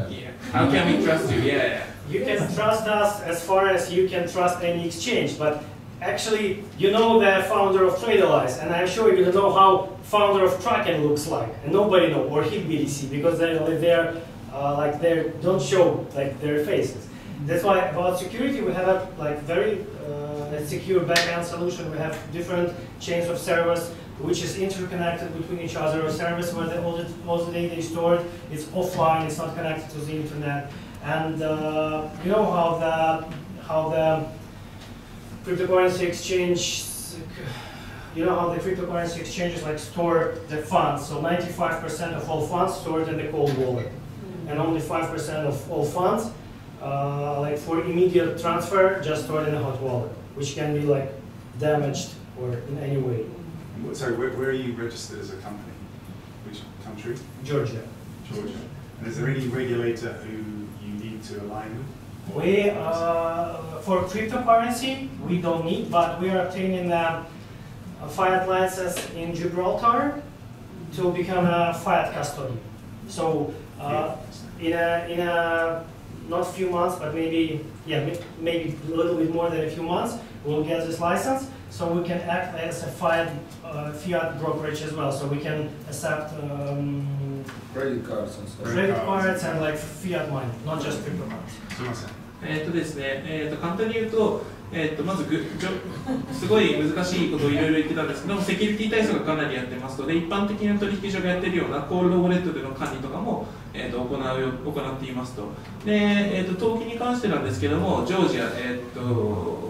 Speaker 2: Yeah. How can we trust you? Yeah.
Speaker 1: You can trust us as far as you can trust any exchange, but actually, you know the founder of Tradelize, and I'm sure you know how founder of Kraken looks like, and nobody knows, or HitBTC, because they don't show like their faces. That's why about security we have a very secure backend solution. We have different chains of servers which is interconnected between each other. A service where all the data is stored. It's offline. It's not connected to the internet. And you know how the cryptocurrency exchange, you know how the cryptocurrency exchanges store the funds. So 95% of all funds stored in the cold wallet, and only 5% of all funds, for immediate transfer, just stored in a hot wallet, which can be damaged or in any way.
Speaker 3: Sorry, where are you registered as a company? Which country?
Speaker 1: Georgia.
Speaker 3: Georgia. And is there any regulator who you need to align with?
Speaker 1: We, for cryptocurrency, we don't need, but we are obtaining a fiat license in Gibraltar to become a fiat custody. So in a not a few months, but maybe a little bit more than a few months, we'll get this license, so we can act as a fiat brokerage as well. So we can accept
Speaker 6: credit cards and stuff.
Speaker 1: Credit cards and fiat money, not just cryptocurrency.
Speaker 2: ですね、簡単に言うと、まずすごい難しいことをいろいろ言ってたんですけども、セキュリティ対策がかなりやってますので、一般的な取引所がやってるようなコールドウォレットでの管理とかも、行っていますと。で、登記に関してなんですけども、ジョージア、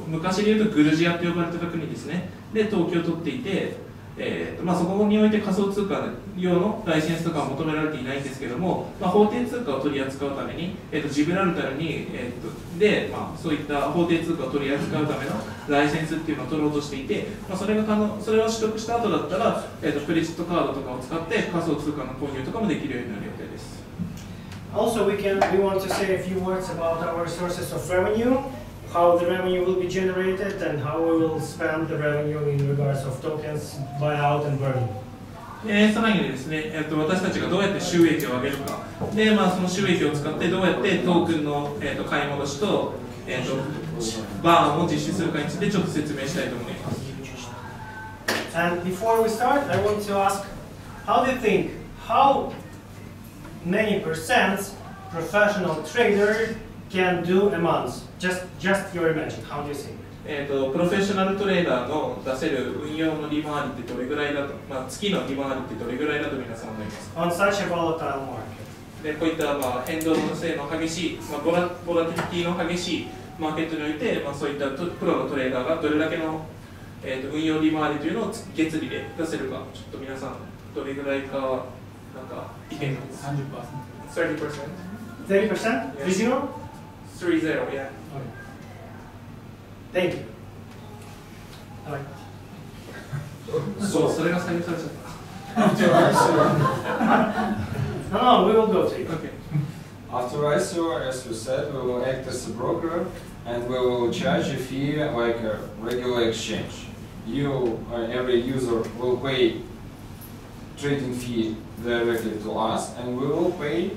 Speaker 2: 昔で言うとグルジアと呼ばれてた国ですね、で登記を取っていて、そこにおいて仮想通貨用のライセンスとかは求められていないんですけども、法定通貨を取り扱うために、ジブラルタルに、そういった法定通貨を取り扱うためのライセンスっていうのを取ろうとしていて、それを取得した後だったら、クレジットカードとかを使って仮想通貨の購入とかもできるようになる予定です。
Speaker 1: Also, we want to say a few words about our sources of revenue, how the revenue will be generated, and how we will spend the revenue in regards of tokens, buyout, and burning.
Speaker 2: さらにですね、私たちがどうやって収益を上げるか、で、その収益を使ってどうやってトークンの、買い戻しと、バーンを実施するかについてちょっと説明したいと思います。
Speaker 1: And before we start, I want to ask, how do you think, how many percent professional trader can do a month? Just your imagine. How do you think?
Speaker 2: プロフェッショナルトレーダーの出せる運用の利回りってどれぐらいだと、月の利回りってどれぐらいだと皆さん思いますか？
Speaker 1: On such a volatile market.
Speaker 2: でこういった変動性の激しい、ボラティリティの激しいマーケットにおいて、そういったプロのトレーダーがどれだけの、運用利回りというのを月利で出せるか、ちょっと皆さんどれぐらいか意見が 30%?
Speaker 1: 30%? 30?
Speaker 2: 30, yeah.
Speaker 1: Thank you.
Speaker 2: So, それが採用されちゃった。
Speaker 1: No, we will go to it.
Speaker 2: Okay.
Speaker 6: After ICO, as you said, we will act as a broker and we will charge a fee like a regular exchange. Every user will pay trading fee directly to us, and we will pay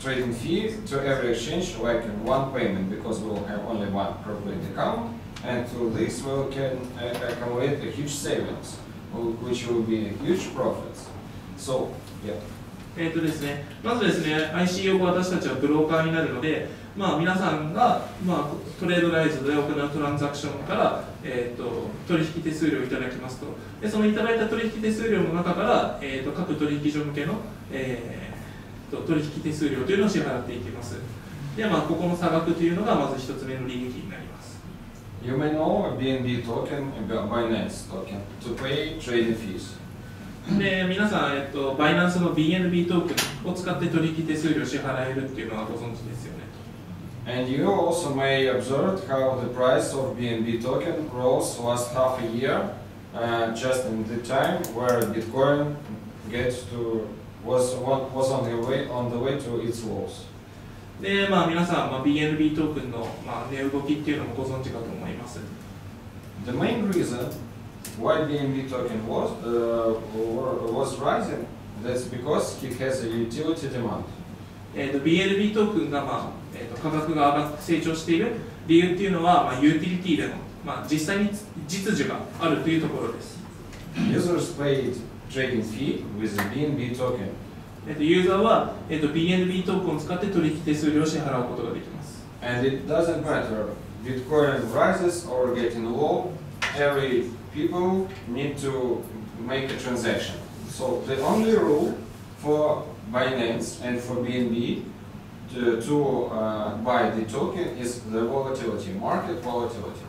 Speaker 6: trading trading fee to every exchange, like in one payment, because we'll have only one corporate account, and to this we can accumulate a huge savings, which will be huge profits. So, yeah.
Speaker 2: ですね、まずですね、ICO 後私たちはブローカーになるので、皆さんが、トレードライズで行うトランザクションから、取引手数料をいただきますと。で、そのいただいた取引手数料の中から、各取引所向けの、取引手数料というのを支払っていきます。で、ここの差額というのがまず一つ目の利益になります。
Speaker 6: You may know a BNB token, a Binance token, to pay trading fees.
Speaker 2: で、皆さん、バイナンスの BNB トークンを使って取引手数料を支払えるっていうのはご存知ですよね。
Speaker 6: And you also may observe how the price of BNB token grows last half a year, just in the time where Bitcoin was on the way to its lows.
Speaker 2: で、皆さん、BNB トークンの、値動きっていうのもご存知かと思います。
Speaker 6: The main reason why BNB token was rising, that's because it has a utility demand.
Speaker 2: BNB トークンが、価格が成長している理由っていうのは、ユーティリティでの、実際に実需があるというところです。
Speaker 6: Users paid trading fee with a BNB token.
Speaker 2: ユーザーは、BNB トークンを使って取引手数料を支払うことができます。
Speaker 6: And it doesn't matter, Bitcoin rises or getting low, every people need to make a transaction. So the only rule for Binance and for BNB to buy the token is the volatility, market volatility.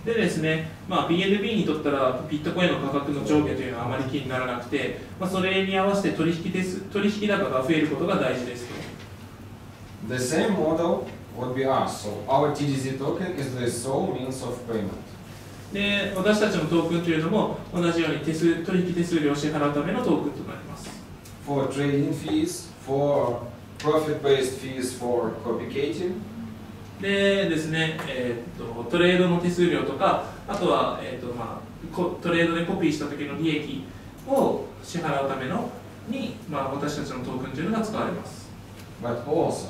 Speaker 2: でですね、BNB にとったらビットコインの価格の上下というのはあまり気にならなくて、それに合わせて取引高が増えることが大事ですと。
Speaker 6: The same model would be us. So our TDZ token is the sole means of payment.
Speaker 2: で、私たちのトークンというのも同じように取引手数料を支払うためのトークンとなります。
Speaker 6: For trading fees, for profit-based fees, for copycating.
Speaker 2: でですね、トレードの手数料とか、あとは、トレードでコピーした時の利益を支払うためのに、私たちのトークンというのが使われます。
Speaker 6: But also,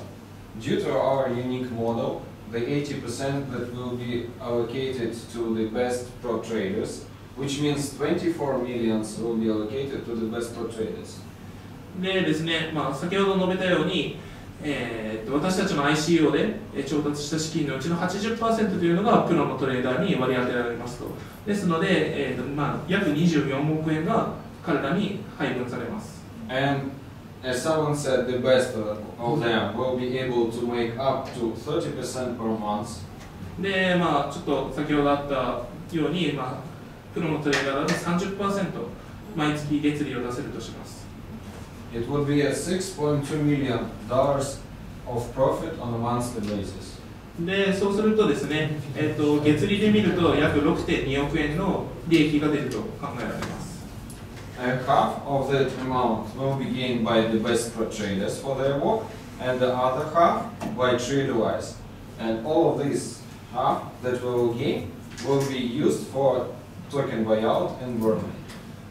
Speaker 6: due to our unique model, the 80% that will be allocated to the best pro traders, which means 24 millions will be allocated to the best pro traders.
Speaker 2: でですね、先ほど述べたように、私たちの ICO で調達した資金のうちの 80% というのがプロのトレーダーに割り当てられますと。ですので、約24億円が彼らに配分されます。
Speaker 6: And as someone said, the best of them will be able to make up to 30% per month.
Speaker 2: で、ちょっと先ほどあったように、プロのトレーダーだと 30% 毎月月利を出せるとします。
Speaker 6: It would be a $6.2 million of profit on a monthly basis.
Speaker 2: で、そうするとですね、月利で見ると約 6.2 億円の利益が出ると考えられます。
Speaker 6: And half of that amount will be gained by the best pro traders for their work, and the other half by Tradelize. And all of this half that we will gain will be used for token buyout and burning.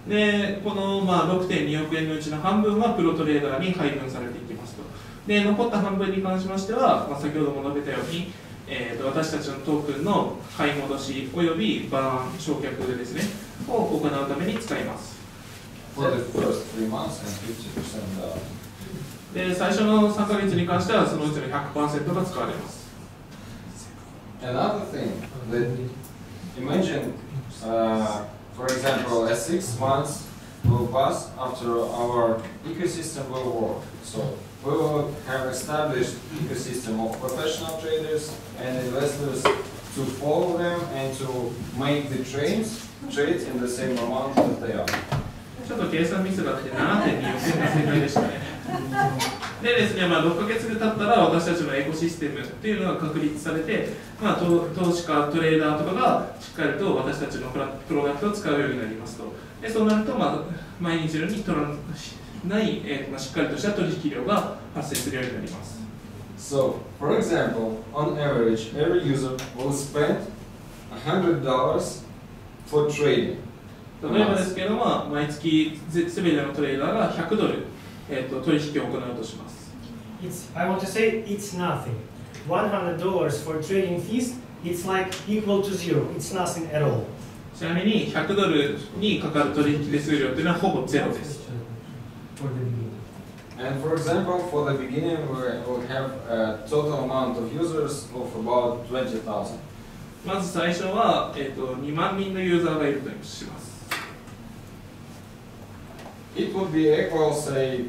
Speaker 2: で、この6.2 億円のうちの半分はプロトレーダーに配分されていきますと。で、残った半分に関しましては、先ほども述べたように、私たちのトークンの買い戻しおよびバーン償却ですね、を行うために使います。
Speaker 6: For the first 3 months and 50% down.
Speaker 2: で、最初の3ヶ月に関してはそのうちの 100% が使われます。
Speaker 6: Another thing that imagine, for example, 6 months will pass after our ecosystem will work. So we will have established ecosystem of professional traders and investors to follow them and to make the trades in the same amount that they are.
Speaker 2: ちょっと計算ミスがあって 7.2 億円が正解でしたね。でですね、6ヶ月で経ったら私たちのエコシステムっていうのが確立されて、投資家、トレーダーとかがしっかりと私たちのプロダクトを使うようになりますと。でそうなると、毎日のように取らない、しっかりとした取引量が発生するようになります。
Speaker 6: So, for example, on average, every user will spend $100 for trading.
Speaker 2: 例えばですけども、毎月すべてのトレーダーが100ドル、取引を行うとします。
Speaker 1: I want to say it's nothing. $100 for trading fees, it's like equal to zero. It's nothing at all.
Speaker 2: ちなみに100ドルにかかる取引手数料というのはほぼゼロです。
Speaker 6: And for example, for the beginning, we will have a total amount of users of about 20,000.
Speaker 2: まず最初は、2万人のユーザーがいるとします。
Speaker 6: It would be equal, say,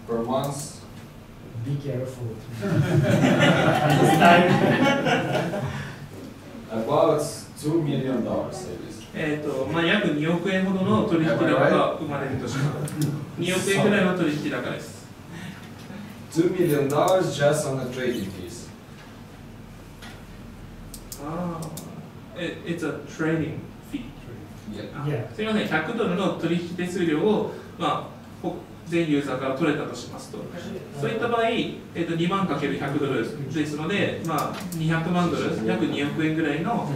Speaker 6: per month.
Speaker 1: Be careful.
Speaker 6: About $2 million, say this.
Speaker 2: まあ約2億円ほどの取引高が生まれるとします。2億円ぐらいの取引高です。
Speaker 6: $2 million just on the trading fees.
Speaker 2: It's a trading fee.
Speaker 6: Yeah.
Speaker 2: すみません、100ドルの取引手数料を、まあ、全ユーザーから取れたとしますと、そういった場合、2万かける100ドルですので、まあ、200万ドル、約2億円ぐらいの、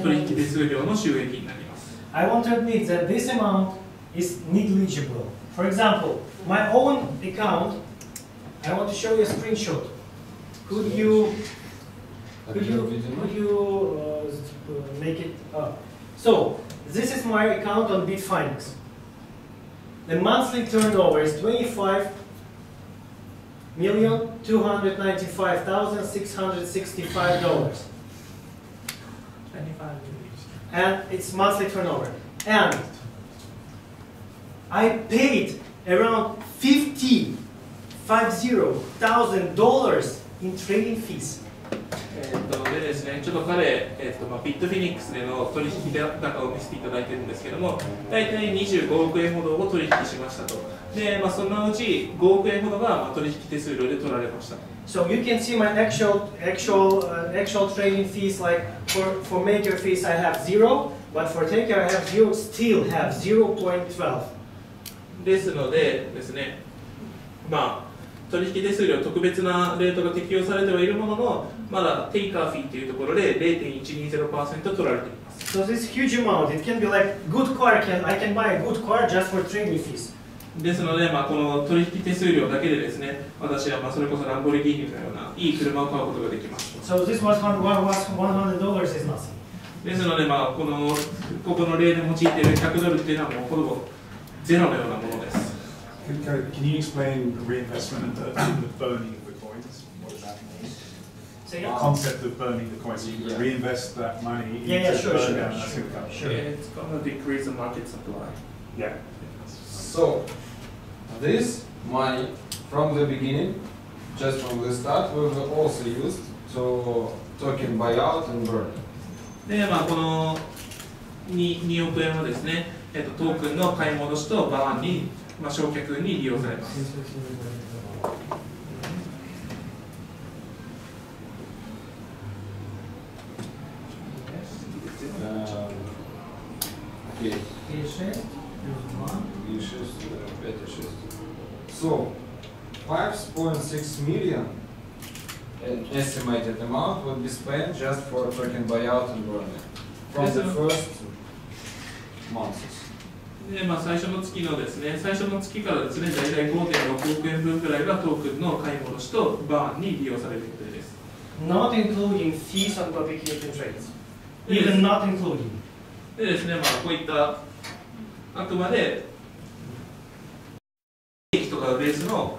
Speaker 2: 取引手数料の収益になります。
Speaker 1: I want to admit that this amount is negligible. For example, my own account, I want to show you a screenshot. Could you make it up? So, this is my account on Bitfinex. The monthly turnover is $25,295,665. And it's monthly turnover. And I paid around $50,000 in trading fees.
Speaker 2: でですね、ちょっと彼、ビットフィニックスでの取引高を見せていただいているんですけども、大体25億円ほどを取引しましたと。で、まあ、そのうち5億円ほどが取引手数料で取られました。
Speaker 1: So you can see my actual trading fees. Like for maker fees, I have 0, but for taker, I have still have 0.12.
Speaker 2: ですのでですね、まあ取引手数料特別なレートが適用されてはいるものの、まだテイカーフィーというところで 0.120% 取られています。
Speaker 1: So this huge amount, it can be like good car. I can buy a good car just for trading fees.
Speaker 2: ですので、まあ、この取引手数料だけでですね、私はまあそれこそランボルギーニのようないい車を買うことができます。
Speaker 1: So this was $100 is nothing.
Speaker 2: ですので、まあ、ここの例で用いている100ドルっていうのはもうほぼゼロのようなものです。
Speaker 3: Can you explain the reinvestment and the burning of the coins? What does that mean?
Speaker 1: So
Speaker 3: The concept of burning the coins. So you can reinvest that money into
Speaker 1: sure.
Speaker 2: It's going to decrease the market supply.
Speaker 3: Yeah.
Speaker 6: So, this money from the beginning, just from the start, will be also used to token buyout and burn.
Speaker 2: で、まあ、この 2億円はですね、トークンの買い戻しとバーンに、まあ、焼却に利用されます。
Speaker 6: So, 5.6 million estimated amount would be spent just for token buyout and burning from the first months.
Speaker 2: で、まあ、最初の月からですね、大体 5.6 億円分くらいがトークンの買い戻しとバーンに利用される予定です。
Speaker 1: Not including fees on publication trades. Even not including.
Speaker 2: でですね、まあ、こういったあくまで利益とかベースの、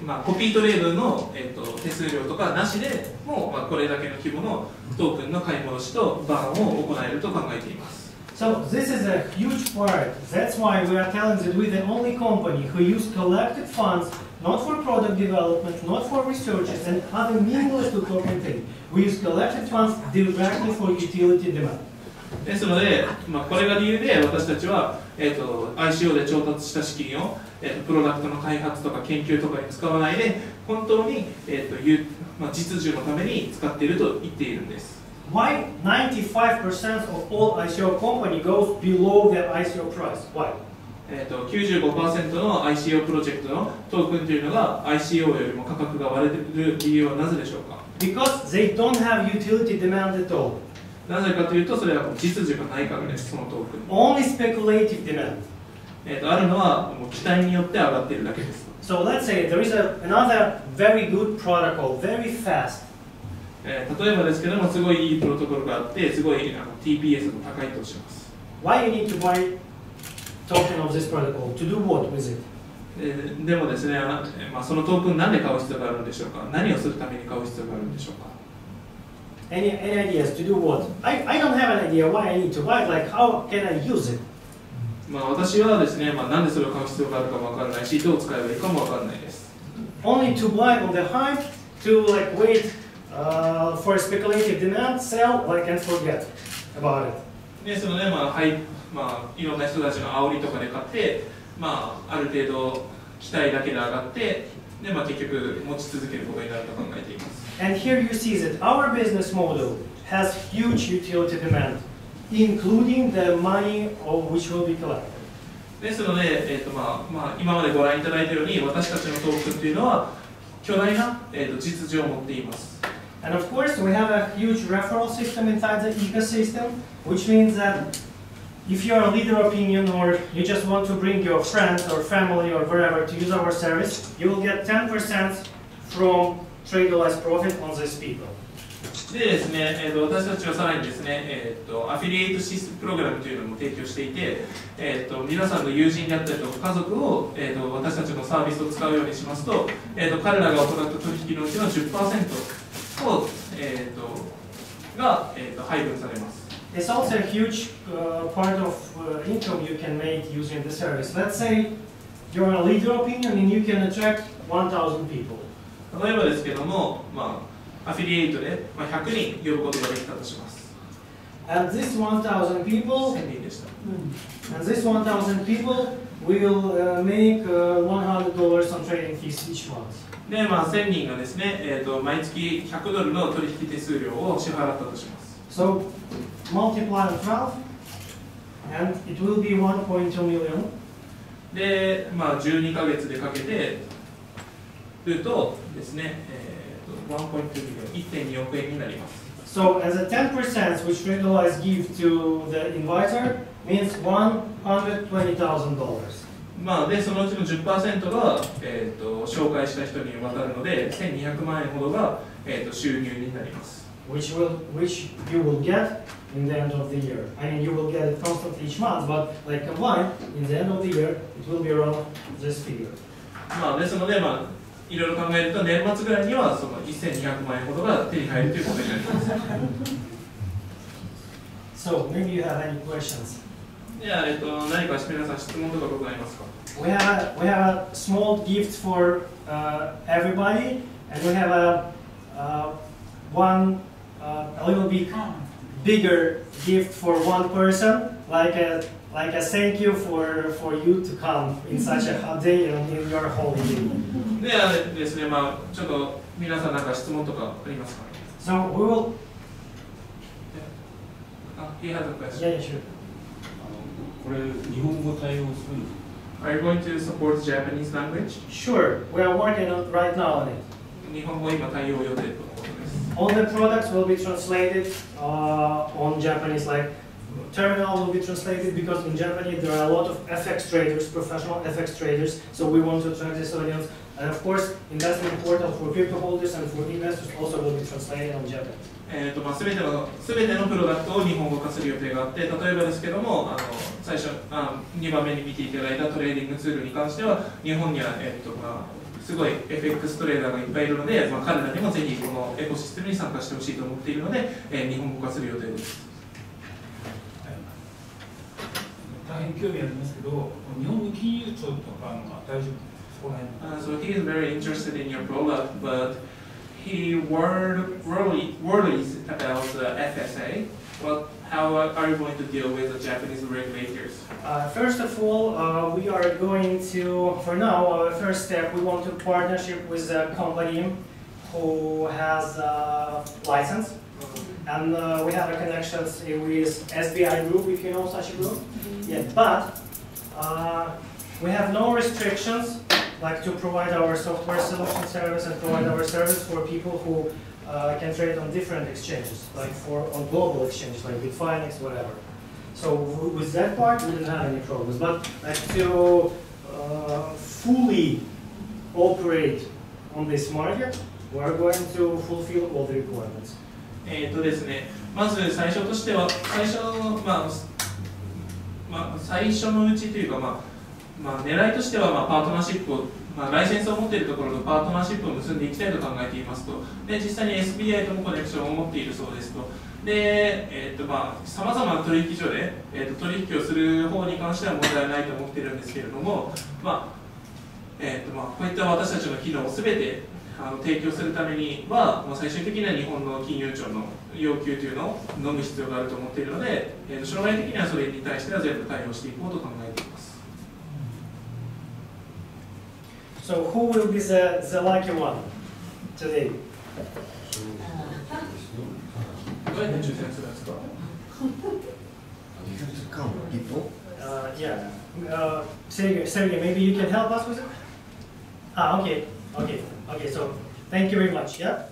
Speaker 2: まあ、コピートレードの、手数料とかなしでも、まあ、これだけの規模のトークンの買い戻しとバーンを行えると考えています。
Speaker 1: So this is a huge part. That's why we are telling that we're the only company who use collected funds not for product development, not for researches and other meaningless to token trade. We use collected funds directly for utility demand.
Speaker 2: ですので、まあ、これが理由で私たちは、ICO で調達した資金を、プロダクトの開発とか研究とかに使わないで本当に、まあ、実需のために使っていると言っているんです。
Speaker 1: Why 95% of all ICO company goes below the ICO price? Why?
Speaker 2: 95% の ICO プロジェクトのトークンというのが ICO よりも価格が割れている理由はなぜでしょうか？
Speaker 1: Because they don't have utility demand at all.
Speaker 2: なぜかというと、それは実需がないからです、そのトークン。
Speaker 1: Only speculative demand.
Speaker 2: あるのはもう期待によって上がっているだけです。
Speaker 1: So let's say there is another very good protocol, very fast.
Speaker 2: 例えばですけども、すごいいいプロトコルがあって、すごいTPS が高いとします。
Speaker 1: Why you need to buy token of this protocol? To do what with it?
Speaker 2: でもですね、そのトークンなんで買う必要があるんでしょうか。何をするために買う必要があるんでしょうか。
Speaker 1: Any ideas to do what? I don't have an idea why I need to buy it. Like how can I use it?
Speaker 2: 私はですね、なんでそれを買う必要があるかもわからないし、どう使えばいいかもわからないです。
Speaker 1: Only to buy on the hype, to like wait for speculative demand, sell, like and forget about it.
Speaker 2: で、そのね、いろんな人たちの煽りとかで買って、ある程度期待だけで上がって、で、結局持ち続けることになると考えています。
Speaker 1: And here you see that our business model has huge utility demand, including the money of which will be collected.
Speaker 2: ですので、今までご覧いただいたように、私たちのトークンというのは巨大な、実需を持っています。
Speaker 1: And of course, we have a huge referral system inside the ecosystem, which means that if you are a leader opinion or you just want to bring your friends or family or wherever to use our service, you will get 10% from Tradelize profit on these people.
Speaker 2: でですね、私たちはさらにですね、アフィリエイトプログラムというのも提供していて、皆さんの友人であったりとか家族を、私たちのサービスを使うようにしますと、彼らが行った取引のうちの 10% を、が、配分されます。
Speaker 1: It's also a huge part of income you can make using the service. Let's say you're a leader opinion and you can attract 1,000 people.
Speaker 2: 例えばですけども、アフィリエイトで、100人呼ぶことができたとします。
Speaker 1: And this 1,000 people,
Speaker 2: 1000人でした。
Speaker 1: and this 1,000 people will make $100 on trading fees each month.
Speaker 2: で、1000人がですね、毎月$100の取引手数料を支払ったとします。
Speaker 1: So multiply 12, and it will be 1.2 million.
Speaker 2: で、12ヶ月でかけてるとですね、1.2 million、1.2億円になります。
Speaker 1: So as a 10% which Tradelize give to the inviter means $120,000.
Speaker 2: で、そのうちの 10% が、紹介した人に渡るので、1200万円ほどが、収入になります。
Speaker 1: Which you will get in the end of the year. I mean, you will get it constantly each month, but like combined, in the end of the year, it will be around this figure.
Speaker 2: ですので、いろいろ考えると、年末ぐらいにはその1200万円ほどが手に入るということになります。
Speaker 1: So, maybe you have any questions?
Speaker 2: では、何か皆さん質問とかございますか？
Speaker 1: We have a small gift for everybody, and we have a little bit bigger gift for one person, like a thank you for you to come in such a hot day and in your holiday.
Speaker 2: でですね、ちょっと皆さん何か質問とかありますか？
Speaker 1: So we will.
Speaker 2: He has a question.
Speaker 1: Yeah, sure.
Speaker 10: これ日本語対応するの？
Speaker 2: Are you going to support Japanese language?
Speaker 1: Sure, we are working on right now on it.
Speaker 2: 日本語今対応予定とのことです。
Speaker 1: All the products will be translated on Japanese, like terminal will be translated because in Japanese there are a lot of FX traders, professional FX traders, so we want to attract this audience. And of course, investment portal for crypto holders and for investors also will be translated on Japanese.
Speaker 2: 全てのプロダクトを日本語化する予定があって、例えばですけども、最初2番目に見ていただいたトレーディングツールに関しては、日本には、すごい FX トレーダーがいっぱいいるので、彼らにもぜひこのエコシステムに参加してほしいと思っているので、日本語化する予定です。
Speaker 8: 大変興味ありますけど、日本の金融庁とか大丈夫？So
Speaker 2: he is very interested in your product, but he worries about the FSA. How are you going to deal with the Japanese regulators?
Speaker 1: First of all, we are going to, for now, our first step, we want to partnership with a company who has a license. And we have a connections with SBI Group, if you know such a group. Yeah, but we have no restrictions, like to provide our software solution service and provide our service for people who can trade on different exchanges, like on global exchanges, like Bitfinex, whatever. So with that part, we didn't have any problems. But like to fully operate on this market, we're going to fulfill all the requirements.
Speaker 2: ですね、まず最初としては、最初のうちというか、狙いとしては、パートナーシップを、ライセンスを持っているところとパートナーシップを結んでいきたいと考えていますと、で実際に SBI ともコネクションを持っているそうですと、で、さまざまな取引所で、取引をする方に関しては問題ないと思っているんですけれども、こういった私たちの機能をすべて提供するためには、最終的には日本の金融庁の要求というのを飲む必要があると思っているので、将来的にはそれに対しては全部対応していこうと考えています。
Speaker 1: So who will be the lucky one today?
Speaker 2: どうやって抽選するんですか？
Speaker 7: You have to count people.
Speaker 1: Yeah. Sergey, maybe you can help us with it? Okay. So thank you very much. Yeah.